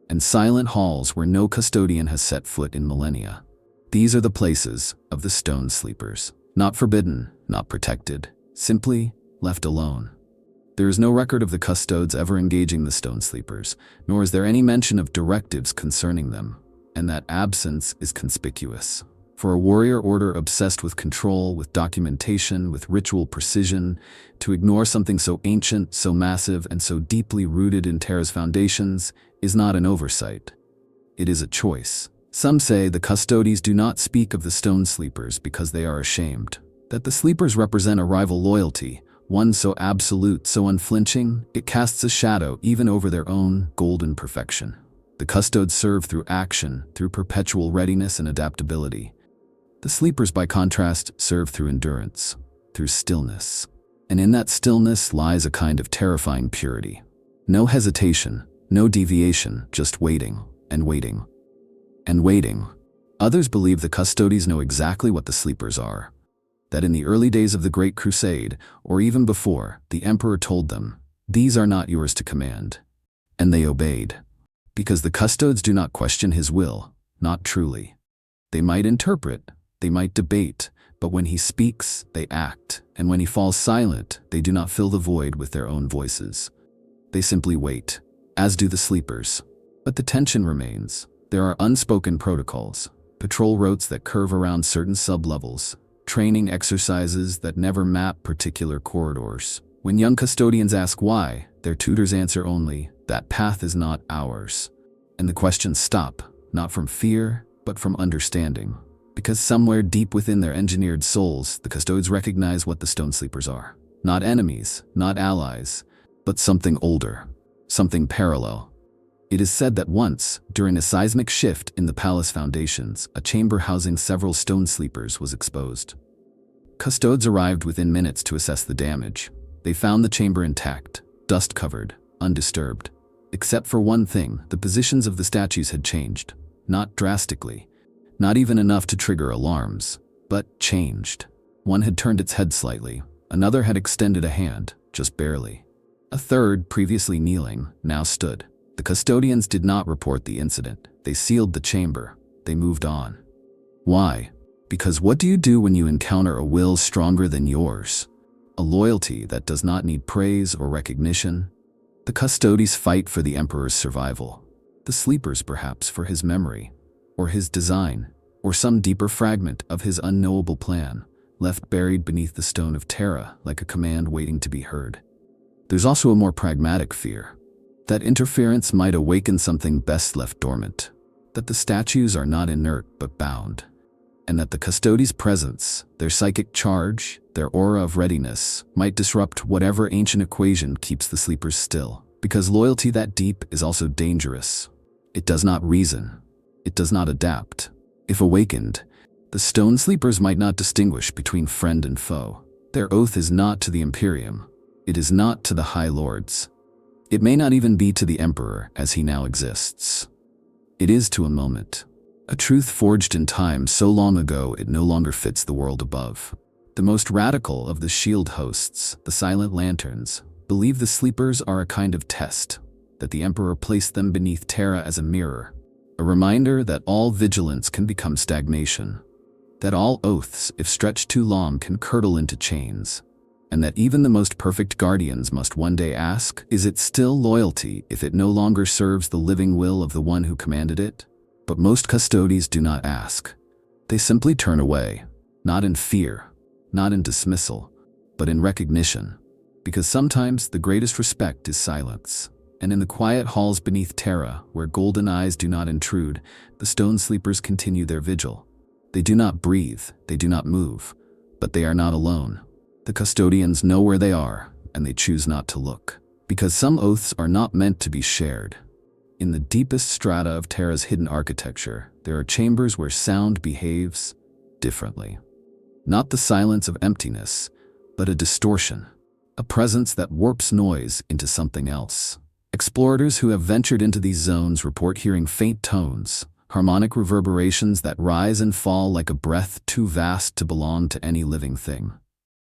and silent halls where no custodian has set foot in millennia. These are the places of the stone sleepers, not forbidden, not protected, simply left alone. There is no record of the custodes ever engaging the stone sleepers, nor is there any mention of directives concerning them, and that absence is conspicuous. For a warrior order obsessed with control, with documentation, with ritual precision, to ignore something so ancient, so massive, and so deeply rooted in Terra's foundations is not an oversight. It is a choice. Some say the custodes do not speak of the stone sleepers because they are ashamed, that the sleepers represent a rival loyalty, one so absolute, so unflinching, it casts a shadow even over their own golden perfection. The custodes serve through action, through perpetual readiness and adaptability. The sleepers, by contrast, serve through endurance, through stillness. And in that stillness lies a kind of terrifying purity. No hesitation, no deviation, just waiting and waiting. And waiting. Others believe the custodes know exactly what the sleepers are. That in the early days of the Great Crusade, or even before, the Emperor told them, "These are not yours to command." And they obeyed. Because the custodes do not question his will, not truly. They might interpret, they might debate, but when he speaks, they act, and when he falls silent, they do not fill the void with their own voices. They simply wait, as do the sleepers. But the tension remains. There are unspoken protocols, patrol routes that curve around certain sublevels, training exercises that never map particular corridors. When young custodians ask why, their tutors answer only, "That path is not ours." And the questions stop, not from fear, but from understanding. Because somewhere deep within their engineered souls, the custodes recognize what the stone sleepers are. Not enemies, not allies, but something older. something parallel. It is said that once, during a seismic shift in the palace foundations, a chamber housing several stone sleepers was exposed. Custodes arrived within minutes to assess the damage. They found the chamber intact, dust-covered, undisturbed. Except for one thing, the positions of the statues had changed. Not drastically, not even enough to trigger alarms, but changed. One had turned its head slightly, another had extended a hand, just barely. A third, previously kneeling, now stood. The custodians did not report the incident. They sealed the chamber. They moved on. Why? Because what do you do when you encounter a will stronger than yours? A loyalty that does not need praise or recognition? The custodies fight for the emperor's survival. The sleepers perhaps for his memory, or his design, or some deeper fragment of his unknowable plan, left buried beneath the stone of Terra like a command waiting to be heard. There's also a more pragmatic fear. That interference might awaken something best left dormant. That the statues are not inert but bound. And that the custodies' presence, their psychic charge, their aura of readiness, might disrupt whatever ancient equation keeps the sleepers still. Because loyalty that deep is also dangerous. It does not reason. It does not adapt. If awakened, the stone sleepers might not distinguish between friend and foe. Their oath is not to the Imperium. It is not to the High Lords. It may not even be to the Emperor as he now exists. It is to a moment. A truth forged in time so long ago it no longer fits the world above. The most radical of the shield hosts, the Silent Lanterns, believe the sleepers are a kind of test, that the Emperor placed them beneath Terra as a mirror, a reminder that all vigilance can become stagnation, that all oaths, if stretched too long, can curdle into chains, and that even the most perfect guardians must one day ask, is it still loyalty if it no longer serves the living will of the one who commanded it? But most custodies do not ask. They simply turn away, not in fear, not in dismissal, but in recognition, because sometimes the greatest respect is silence. And in the quiet halls beneath Terra, where golden eyes do not intrude, the stone sleepers continue their vigil. They do not breathe, they do not move, but they are not alone. The custodians know where they are, and they choose not to look, because some oaths are not meant to be shared. In the deepest strata of Terra's hidden architecture, there are chambers where sound behaves differently. Not the silence of emptiness, but a distortion, a presence that warps noise into something else. Explorators who have ventured into these zones report hearing faint tones, harmonic reverberations that rise and fall like a breath too vast to belong to any living thing.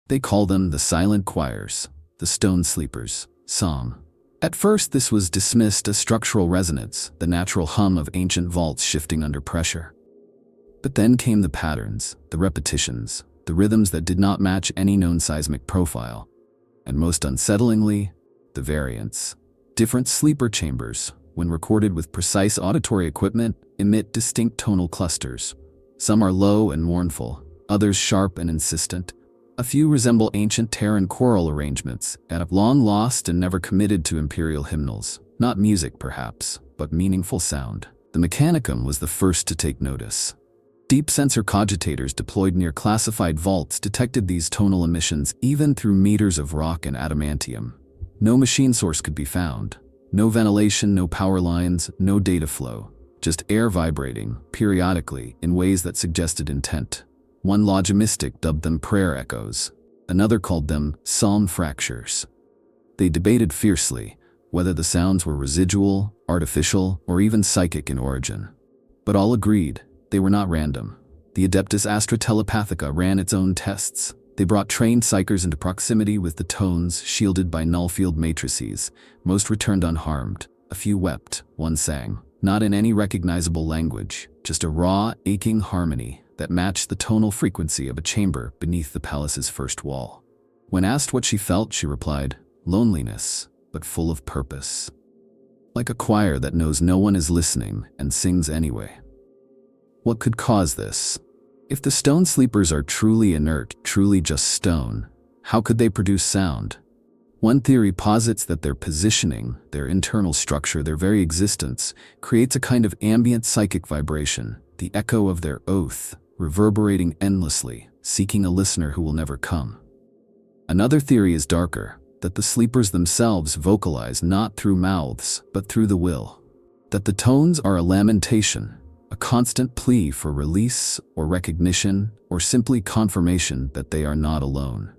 They call them the silent choirs, the stone sleepers' song. At first, this was dismissed as structural resonance, the natural hum of ancient vaults shifting under pressure. But then came the patterns, the repetitions, the rhythms that did not match any known seismic profile, and most unsettlingly, the variants. Different sleeper chambers, when recorded with precise auditory equipment, emit distinct tonal clusters. Some are low and mournful, others sharp and insistent. A few resemble ancient Terran choral arrangements and have long lost and never committed to imperial hymnals. Not music, perhaps, but meaningful sound. The Mechanicum was the first to take notice. Deep sensor cogitators deployed near classified vaults detected these tonal emissions even through meters of rock and adamantium. No machine source could be found. No ventilation, no power lines, no data flow. Just air vibrating, periodically, in ways that suggested intent. One logimistic dubbed them prayer echoes. Another called them psalm fractures. They debated fiercely whether the sounds were residual, artificial, or even psychic in origin. But all agreed they were not random. The Adeptus Astra Telepathica ran its own tests. They brought trained psychers into proximity with the tones, shielded by null-field matrices. Most returned unharmed. A few wept, one sang. Not in any recognizable language, just a raw, aching harmony that matched the tonal frequency of a chamber beneath the palace's first wall. When asked what she felt, she replied, loneliness, but full of purpose. Like a choir that knows no one is listening and sings anyway. What could cause this? If the stone sleepers are truly inert, truly just stone, how could they produce sound? One theory posits that their positioning, their internal structure, their very existence, creates a kind of ambient psychic vibration, the echo of their oath, reverberating endlessly, seeking a listener who will never come. Another theory is darker. that the sleepers themselves vocalize not through mouths, but through the will. That the tones are a lamentation, a constant plea for release or recognition or simply confirmation that they are not alone.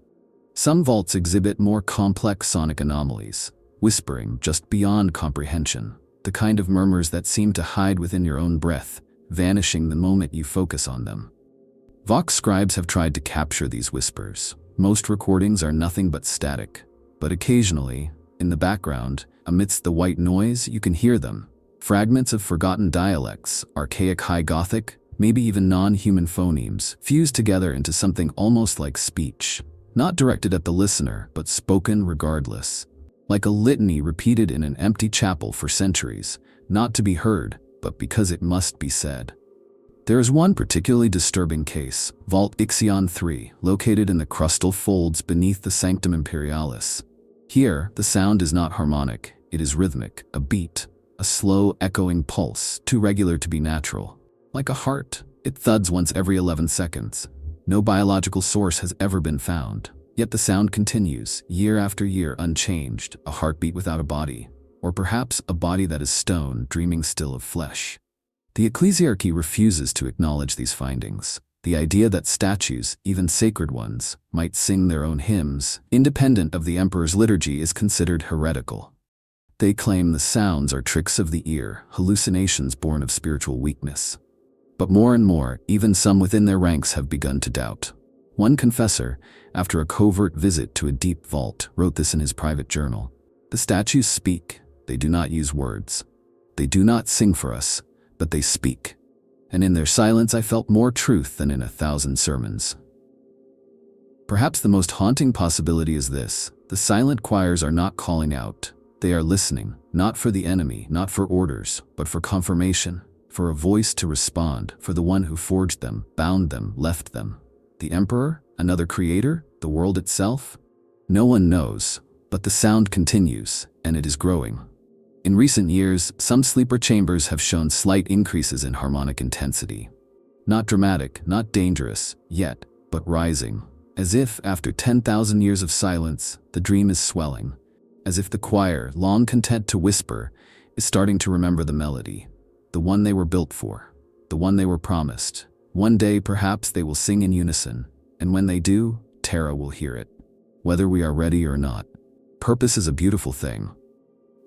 Some vaults exhibit more complex sonic anomalies, whispering just beyond comprehension, the kind of murmurs that seem to hide within your own breath, vanishing the moment you focus on them. Vox scribes have tried to capture these whispers. Most recordings are nothing but static, but occasionally, in the background, amidst the white noise, you can hear them. Fragments of forgotten dialects, archaic High Gothic, maybe even non-human phonemes, fused together into something almost like speech, not directed at the listener, but spoken regardless. Like a litany repeated in an empty chapel for centuries, not to be heard, but because it must be said. There is one particularly disturbing case, Vault Ixion 3, located in the crustal folds beneath the Sanctum Imperialis. Here, the sound is not harmonic, it is rhythmic, a beat, a slow, echoing pulse, too regular to be natural. Like a heart, it thuds once every 11 seconds. No biological source has ever been found. Yet the sound continues, year after year unchanged, a heartbeat without a body. Or perhaps a body that is stone, dreaming still of flesh. The ecclesiarchy refuses to acknowledge these findings. The idea that statues, even sacred ones, might sing their own hymns, independent of the emperor's liturgy, is considered heretical. They claim the sounds are tricks of the ear, hallucinations born of spiritual weakness. But more and more, even some within their ranks have begun to doubt. One confessor, after a covert visit to a deep vault, wrote this in his private journal. "The statues speak, they do not use words. They do not sing for us, but they speak. And in their silence I felt more truth than in 1,000 sermons." Perhaps the most haunting possibility is this: the silent choirs are not calling out. They are listening, not for the enemy, not for orders, but for confirmation, for a voice to respond, for the one who forged them, bound them, left them. The emperor? Another creator? The world itself? No one knows, but the sound continues, and it is growing. In recent years, some sleeper chambers have shown slight increases in harmonic intensity. Not dramatic, not dangerous, yet, but rising. As if, after 10,000 years of silence, the dream is swelling. As if the choir, long content to whisper, is starting to remember the melody. The one they were built for. The one they were promised. One day, perhaps, they will sing in unison. And when they do, Terra will hear it. Whether we are ready or not. Purpose is a beautiful thing.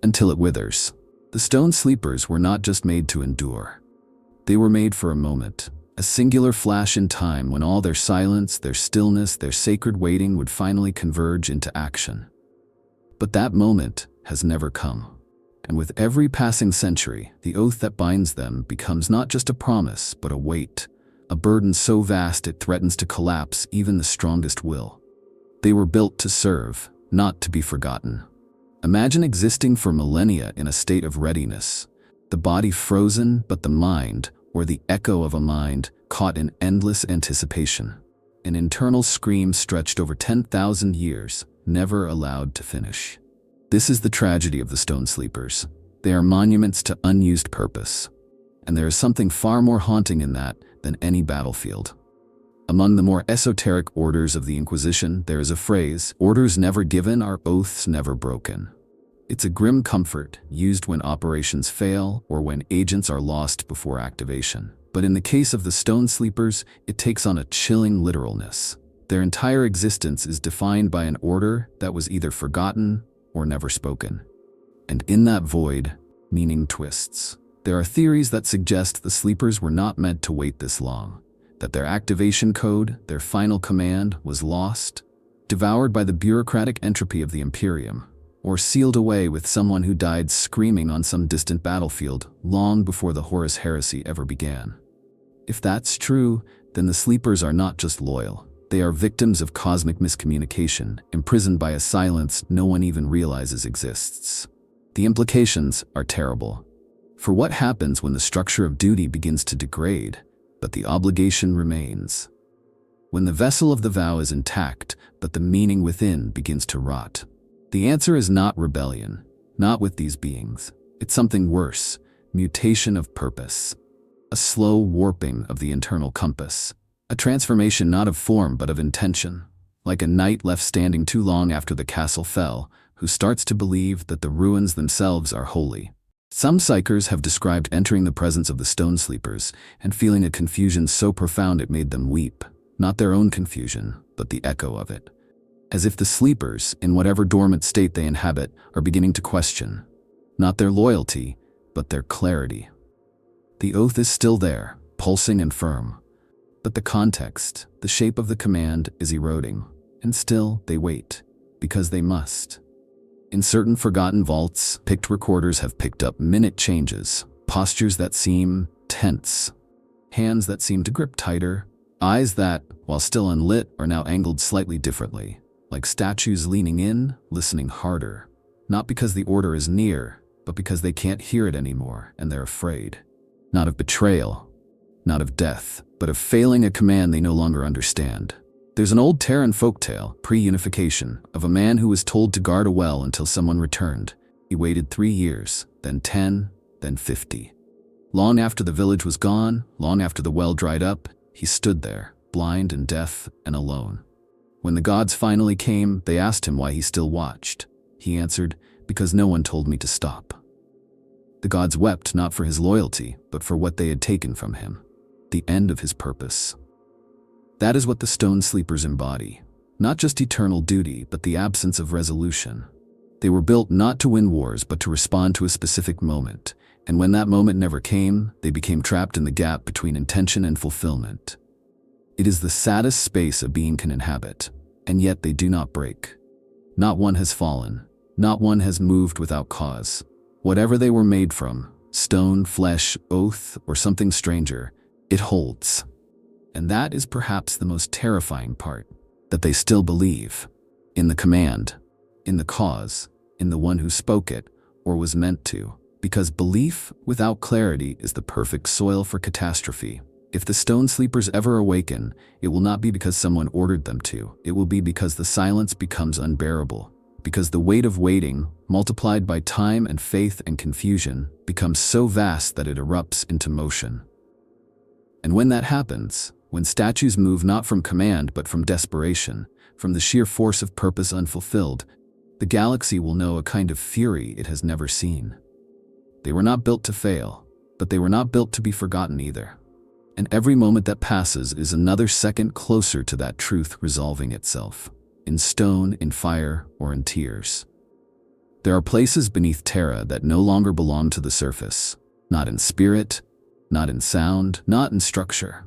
Until it withers. The stone sleepers were not just made to endure. They were made for a moment. A singular flash in time when all their silence, their stillness, their sacred waiting would finally converge into action. But that moment has never come. And with every passing century, the oath that binds them becomes not just a promise, but a weight, a burden so vast it threatens to collapse even the strongest will. They were built to serve, not to be forgotten. Imagine existing for millennia in a state of readiness, the body frozen, but the mind, or the echo of a mind, caught in endless anticipation. An internal scream stretched over 10,000 years, never allowed to finish. This is the tragedy of the stone sleepers. They are monuments to unused purpose. And there is something far more haunting in that than any battlefield. Among the more esoteric orders of the Inquisition, there is a phrase, "Orders never given are oaths never broken." It's a grim comfort, used when operations fail or when agents are lost before activation. But in the case of the stone sleepers, it takes on a chilling literalness. Their entire existence is defined by an order that was either forgotten or never spoken. And in that void, meaning twists. There are theories that suggest the sleepers were not meant to wait this long, that their activation code, their final command, was lost, devoured by the bureaucratic entropy of the Imperium, or sealed away with someone who died screaming on some distant battlefield long before the Horus Heresy ever began. If that's true, then the sleepers are not just loyal. They are victims of cosmic miscommunication, imprisoned by a silence no one even realizes exists. The implications are terrible. For what happens when the structure of duty begins to degrade, but the obligation remains? When the vessel of the vow is intact, but the meaning within begins to rot? The answer is not rebellion, not with these beings. It's something worse, mutation of purpose. A slow warping of the internal compass. A transformation not of form but of intention. like a knight left standing too long after the castle fell, who starts to believe that the ruins themselves are holy. Some psychers have described entering the presence of the stone sleepers and feeling a confusion so profound it made them weep, not their own confusion, but the echo of it. As if the sleepers, in whatever dormant state they inhabit, are beginning to question, not their loyalty, but their clarity. The oath is still there, pulsing and firm, but the context, the shape of the command is eroding, and still they wait, because they must. In certain forgotten vaults, picked recorders have picked up minute changes, postures that seem tense, hands that seem to grip tighter, eyes that, while still unlit, are now angled slightly differently, like statues leaning in, listening harder, not because the order is near, but because they can't hear it anymore and they're afraid. Not of betrayal, not of death, but of failing a command they no longer understand. There's an old Terran folktale, pre-unification, of a man who was told to guard a well until someone returned. He waited 3 years, then 10, then 50. Long after the village was gone, long after the well dried up, he stood there, blind and deaf and alone. When the gods finally came, they asked him why he still watched. He answered, "Because no one told me to stop." The gods wept not for his loyalty, but for what they had taken from him, the end of his purpose. That is what the stone sleepers embody, not just eternal duty, but the absence of resolution. They were built not to win wars, but to respond to a specific moment, and when that moment never came, they became trapped in the gap between intention and fulfillment. It is the saddest space a being can inhabit, and yet they do not break. Not one has fallen, not one has moved without cause. Whatever they were made from, stone, flesh, oath, or something stranger, it holds. And that is perhaps the most terrifying part, that they still believe in the command, in the cause, in the one who spoke it, or was meant to, because belief without clarity is the perfect soil for catastrophe. If the stone sleepers ever awaken, it will not be because someone ordered them to, it will be because the silence becomes unbearable, because the weight of waiting, multiplied by time and faith and confusion, becomes so vast that it erupts into motion. And when that happens, when statues move not from command but from desperation, from the sheer force of purpose unfulfilled, the galaxy will know a kind of fury it has never seen. They were not built to fail, but they were not built to be forgotten either. And every moment that passes is another second closer to that truth resolving itself, in stone, in fire, or in tears. There are places beneath Terra that no longer belong to the surface, not in spirit, not in sound, not in structure.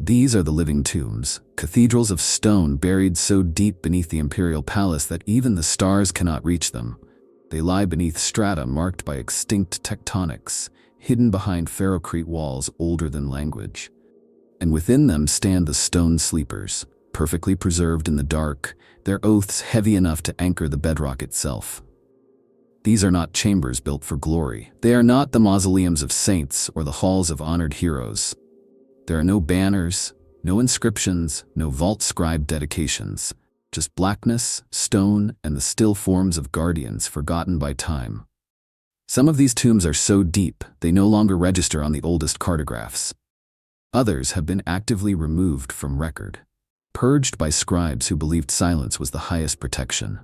These are the living tombs, cathedrals of stone buried so deep beneath the imperial palace that even the stars cannot reach them. They lie beneath strata marked by extinct tectonics, hidden behind ferrocrete walls older than language. And within them stand the stone sleepers, perfectly preserved in the dark, their oaths heavy enough to anchor the bedrock itself. These are not chambers built for glory. They are not the mausoleums of saints or the halls of honored heroes. There are no banners, no inscriptions, no vault-scribed dedications, just blackness, stone, and the still forms of guardians forgotten by time. Some of these tombs are so deep, they no longer register on the oldest cartographs. Others have been actively removed from record, purged by scribes who believed silence was the highest protection.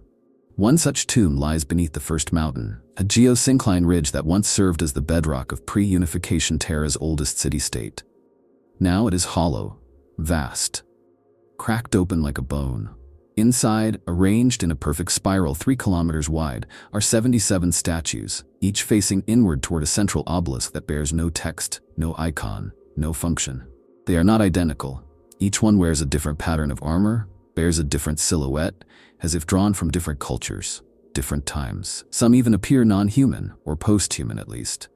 One such tomb lies beneath the First Mountain, a geosyncline ridge that once served as the bedrock of pre-unification Terra's oldest city-state. Now it is hollow, vast, cracked open like a bone. Inside, arranged in a perfect spiral 3 kilometers wide, are 77 statues, each facing inward toward a central obelisk that bears no text, no icon, no function. They are not identical. Each one wears a different pattern of armor, bears a different silhouette, as if drawn from different cultures, different times. Some even appear non-human, or post-human at least.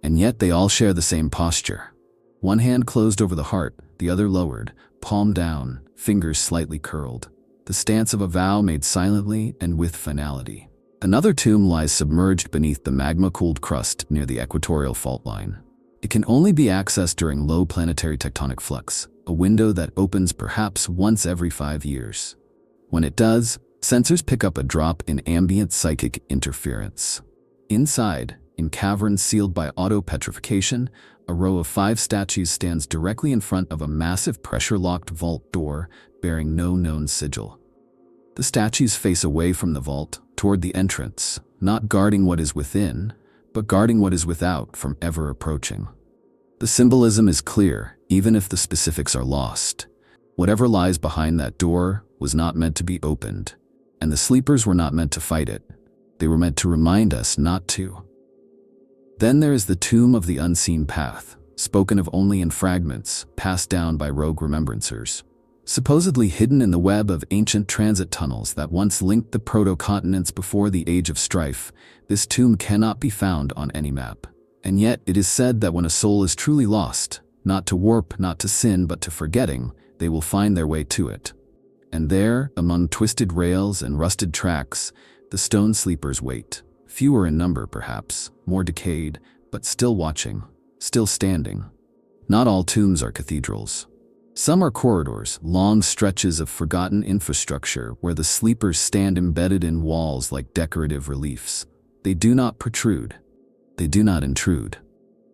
And yet they all share the same posture. One hand closed over the heart, the other lowered, palm down, fingers slightly curled. The stance of a vow made silently and with finality. Another tomb lies submerged beneath the magma-cooled crust near the equatorial fault line. It can only be accessed during low planetary tectonic flux, a window that opens perhaps once every 5 years. When it does, sensors pick up a drop in ambient psychic interference. Inside, in caverns sealed by auto-petrification, a row of 5 statues stands directly in front of a massive pressure-locked vault door bearing no known sigil. The statues face away from the vault, toward the entrance, not guarding what is within, but guarding what is without from ever approaching. The symbolism is clear, even if the specifics are lost. Whatever lies behind that door was not meant to be opened, and the sleepers were not meant to fight it. They were meant to remind us not to. Then there is the Tomb of the Unseen Path, spoken of only in fragments, passed down by rogue remembrancers. Supposedly hidden in the web of ancient transit tunnels that once linked the proto-continents before the Age of Strife, this tomb cannot be found on any map. And yet it is said that when a soul is truly lost, not to warp, not to sin, but to forgetting, they will find their way to it. And there, among twisted rails and rusted tracks, the stone sleepers wait. Fewer in number, perhaps, more decayed, but still watching, still standing. Not all tombs are cathedrals. Some are corridors, long stretches of forgotten infrastructure where the sleepers stand embedded in walls like decorative reliefs. They do not protrude. They do not intrude.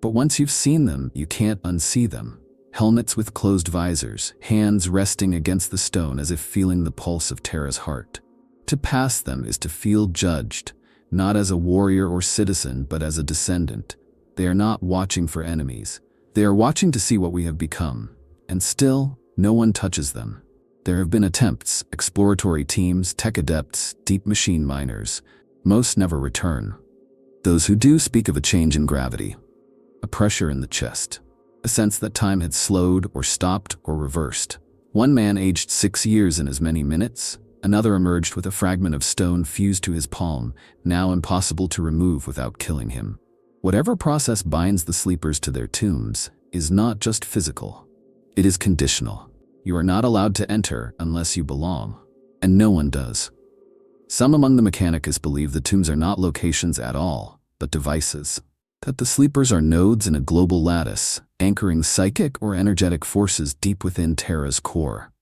But once you've seen them, you can't unsee them. Helmets with closed visors, hands resting against the stone as if feeling the pulse of Terra's heart. To pass them is to feel judged, not as a warrior or citizen, but as a descendant. They are not watching for enemies. They are watching to see what we have become. And still, no one touches them. There have been attempts, exploratory teams, tech adepts, deep machine miners. Most never return. Those who do speak of a change in gravity, a pressure in the chest, a sense that time had slowed or stopped or reversed. One man aged 6 years in as many minutes. Another emerged with a fragment of stone fused to his palm, now impossible to remove without killing him. Whatever process binds the sleepers to their tombs is not just physical. It is conditional. You are not allowed to enter unless you belong, and no one does. Some among the Mechanicus believe the tombs are not locations at all, but devices. That the sleepers are nodes in a global lattice, anchoring psychic or energetic forces deep within Terra's core.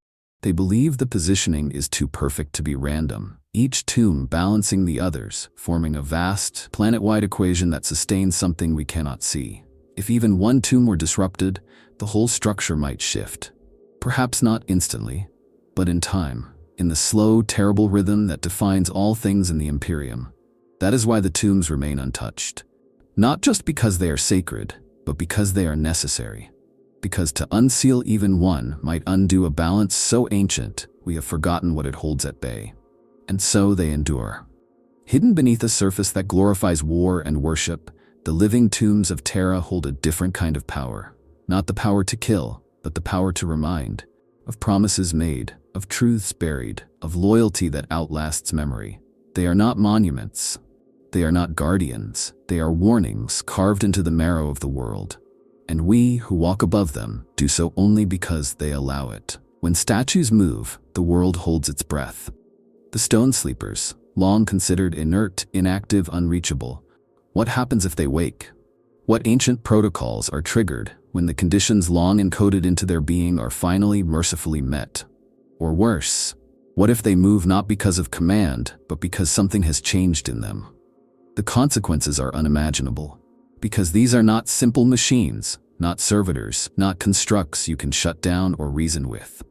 They believe the positioning is too perfect to be random, each tomb balancing the others, forming a vast, planet-wide equation that sustains something we cannot see. If even one tomb were disrupted, the whole structure might shift. Perhaps not instantly, but in time, in the slow, terrible rhythm that defines all things in the Imperium. That is why the tombs remain untouched. Not just because they are sacred, but because they are necessary. Because to unseal even one might undo a balance so ancient, we have forgotten what it holds at bay. And so they endure. Hidden beneath a surface that glorifies war and worship, the living tombs of Terra hold a different kind of power. Not the power to kill, but the power to remind. Of promises made, of truths buried, of loyalty that outlasts memory. They are not monuments. They are not guardians. They are warnings carved into the marrow of the world. And we, who walk above them, do so only because they allow it. When statues move, the world holds its breath. The stone sleepers, long considered inert, inactive, unreachable. What happens if they wake? What ancient protocols are triggered when the conditions long encoded into their being are finally mercifully met? Or worse, what if they move not because of command, but because something has changed in them? The consequences are unimaginable, because these are not simple machines, not servitors, not constructs you can shut down or reason with.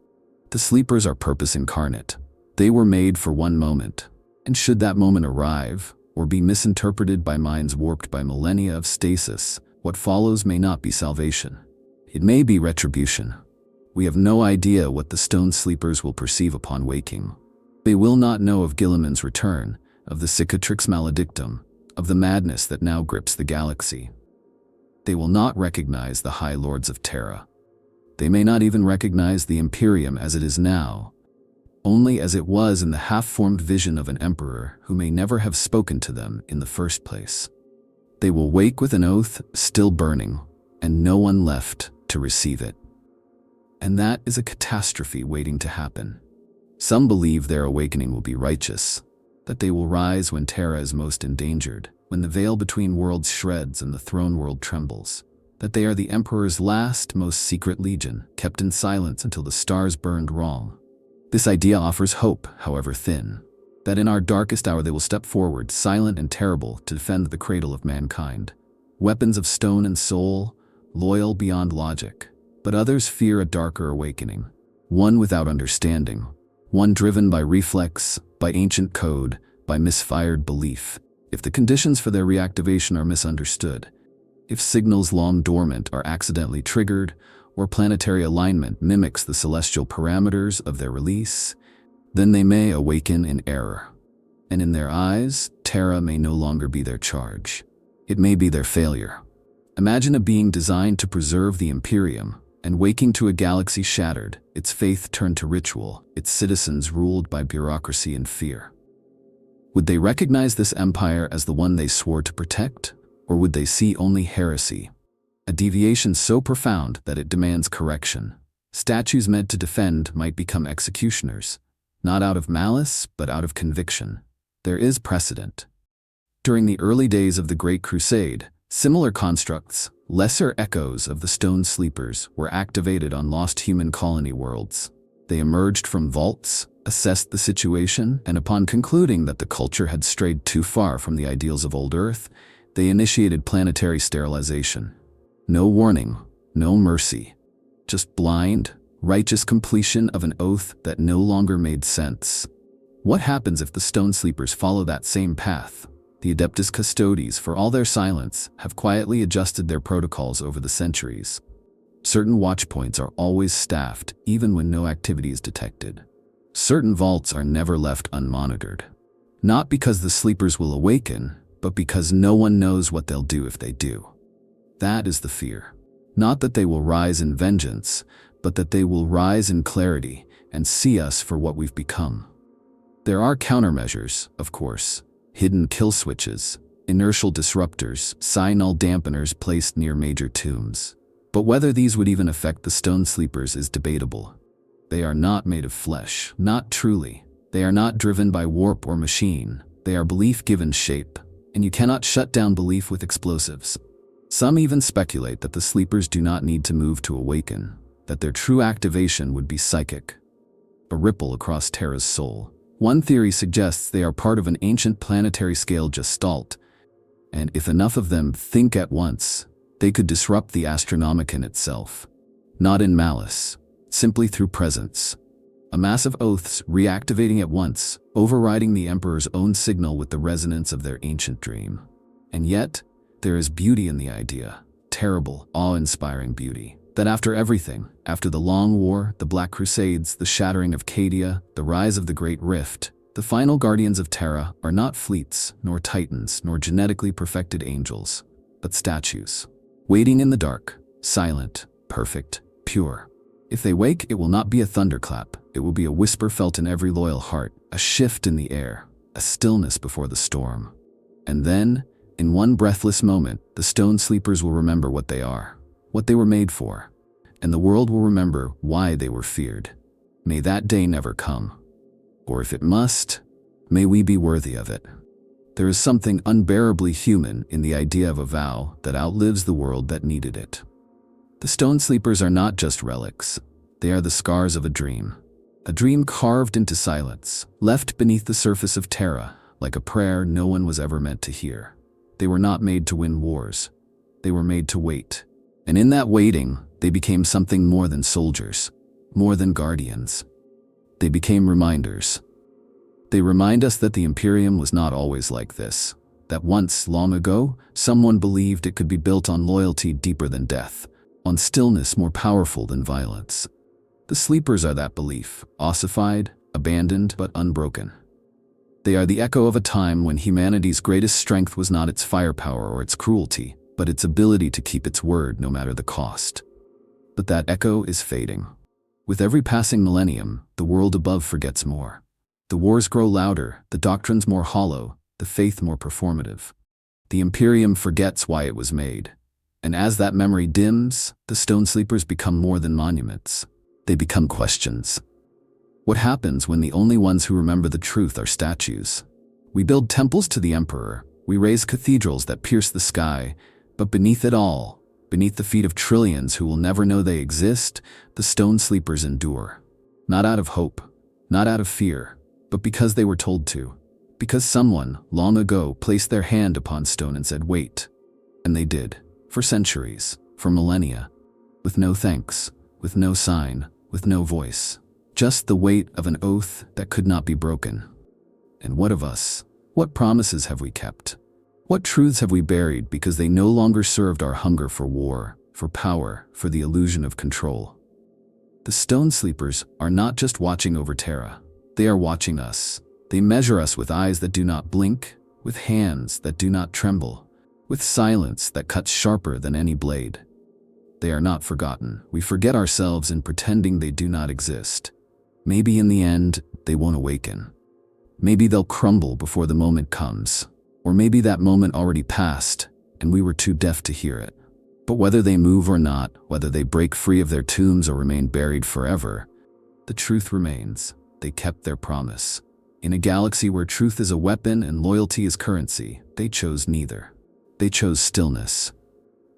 The sleepers are purpose incarnate. They were made for one moment, and should that moment arrive, or be misinterpreted by minds warped by millennia of stasis, what follows may not be salvation. It may be retribution. We have no idea what the stone sleepers will perceive upon waking. They will not know of Guilliman's return, of the cicatrix maledictum, of the madness that now grips the galaxy. They will not recognize the High Lords of Terra. They may not even recognize the Imperium as it is now, only as it was in the half-formed vision of an emperor who may never have spoken to them in the first place. They will wake with an oath still burning, and no one left to receive it. And that is a catastrophe waiting to happen. Some believe their awakening will be righteous, that they will rise when Terra is most endangered, when the veil between worlds shreds and the throne world trembles, that they are the Emperor's last, most secret legion, kept in silence until the stars burned wrong. This idea offers hope, however thin, that in our darkest hour they will step forward, silent and terrible, to defend the cradle of mankind. Weapons of stone and soul, loyal beyond logic. But others fear a darker awakening, one without understanding, one driven by reflex, by ancient code, by misfired belief. If the conditions for their reactivation are misunderstood, if signals long dormant are accidentally triggered, or planetary alignment mimics the celestial parameters of their release, then they may awaken in error. And in their eyes, Terra may no longer be their charge. It may be their failure. Imagine a being designed to preserve the Imperium, and waking to a galaxy shattered, its faith turned to ritual, its citizens ruled by bureaucracy and fear. Would they recognize this empire as the one they swore to protect, or would they see only heresy? A deviation so profound that it demands correction. Statues meant to defend might become executioners, not out of malice, but out of conviction. There is precedent. During the early days of the Great Crusade, similar constructs, lesser echoes of the Stone Sleepers, were activated on lost human colony worlds. They emerged from vaults, assessed the situation, and upon concluding that the culture had strayed too far from the ideals of old Earth, they initiated planetary sterilization. No warning, no mercy. Just blind, righteous completion of an oath that no longer made sense. What happens if the Stone Sleepers follow that same path? The Adeptus Custodes, for all their silence, have quietly adjusted their protocols over the centuries. Certain watchpoints are always staffed, even when no activity is detected. Certain vaults are never left unmonitored. Not because the sleepers will awaken, but because no one knows what they'll do if they do. That is the fear. Not that they will rise in vengeance, but that they will rise in clarity and see us for what we've become. There are countermeasures, of course. Hidden kill switches, inertial disruptors, psi-null dampeners placed near major tombs. But whether these would even affect the Stone Sleepers is debatable. They are not made of flesh, not truly. They are not driven by warp or machine. They are belief given shape, and you cannot shut down belief with explosives. Some even speculate that the Sleepers do not need to move to awaken, that their true activation would be psychic. A ripple across Terra's soul. One theory suggests they are part of an ancient planetary scale gestalt, and if enough of them think at once, they could disrupt the Astronomicon itself. Not in malice, simply through presence. A mass of oaths reactivating at once, overriding the Emperor's own signal with the resonance of their ancient dream. And yet, there is beauty in the idea, terrible, awe-inspiring beauty. That after everything, after the Long War, the Black Crusades, the shattering of Cadia, the rise of the Great Rift, the final guardians of Terra are not fleets, nor titans, nor genetically perfected angels, but statues. Waiting in the dark, silent, perfect, pure. If they wake, it will not be a thunderclap, it will be a whisper felt in every loyal heart, a shift in the air, a stillness before the storm. And then, in one breathless moment, the Stone Sleepers will remember what they are. What they were made for, and the world will remember why they were feared. May that day never come. Or if it must, may we be worthy of it. There is something unbearably human in the idea of a vow that outlives the world that needed it. The Stone Sleepers are not just relics. They are the scars of a dream carved into silence, left beneath the surface of Terra, like a prayer no one was ever meant to hear. They were not made to win wars. They were made to wait. And in that waiting, they became something more than soldiers, more than guardians. They became reminders. They remind us that the Imperium was not always like this, that once, long ago, someone believed it could be built on loyalty deeper than death, on stillness more powerful than violence. The Sleepers are that belief, ossified, abandoned, but unbroken. They are the echo of a time when humanity's greatest strength was not its firepower or its cruelty, but its ability to keep its word no matter the cost. But that echo is fading. With every passing millennium, the world above forgets more. The wars grow louder, the doctrines more hollow, the faith more performative. The Imperium forgets why it was made. And as that memory dims, the Stone Sleepers become more than monuments. They become questions. What happens when the only ones who remember the truth are statues? We build temples to the Emperor. We raise cathedrals that pierce the sky. But beneath it all, beneath the feet of trillions who will never know they exist, the Stone Sleepers endure. Not out of hope, not out of fear, but because they were told to. Because someone, long ago, placed their hand upon stone and said, wait. And they did. For centuries, for millennia. With no thanks, with no sign, with no voice. just the weight of an oath that could not be broken. And what of us? What promises have we kept? What truths have we buried because they no longer served our hunger for war, for power, for the illusion of control? The Stone Sleepers are not just watching over Terra. They are watching us. They measure us with eyes that do not blink, with hands that do not tremble, with silence that cuts sharper than any blade. They are not forgotten. We forget ourselves in pretending they do not exist. Maybe in the end, they won't awaken. Maybe they'll crumble before the moment comes. Or maybe that moment already passed, and we were too deaf to hear it. But whether they move or not, whether they break free of their tombs or remain buried forever, the truth remains. They kept their promise. In a galaxy where truth is a weapon and loyalty is currency, they chose neither. They chose stillness.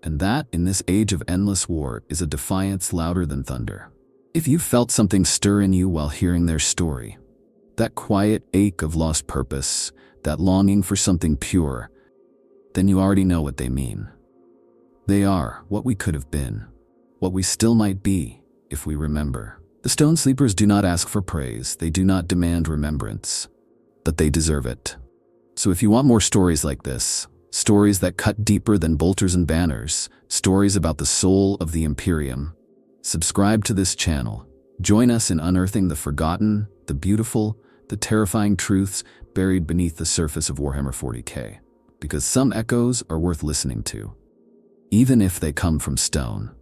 And that, in this age of endless war, is a defiance louder than thunder. If you felt something stir in you while hearing their story, that quiet ache of lost purpose, that longing for something pure, then you already know what they mean. They are what we could have been, what we still might be, if we remember. The Stone Sleepers do not ask for praise, they do not demand remembrance, but they deserve it. So if you want more stories like this, stories that cut deeper than bolters and banners, stories about the soul of the Imperium, subscribe to this channel. Join us in unearthing the forgotten, the beautiful, the terrifying truths buried beneath the surface of Warhammer 40k, because some echoes are worth listening to, even if they come from stone.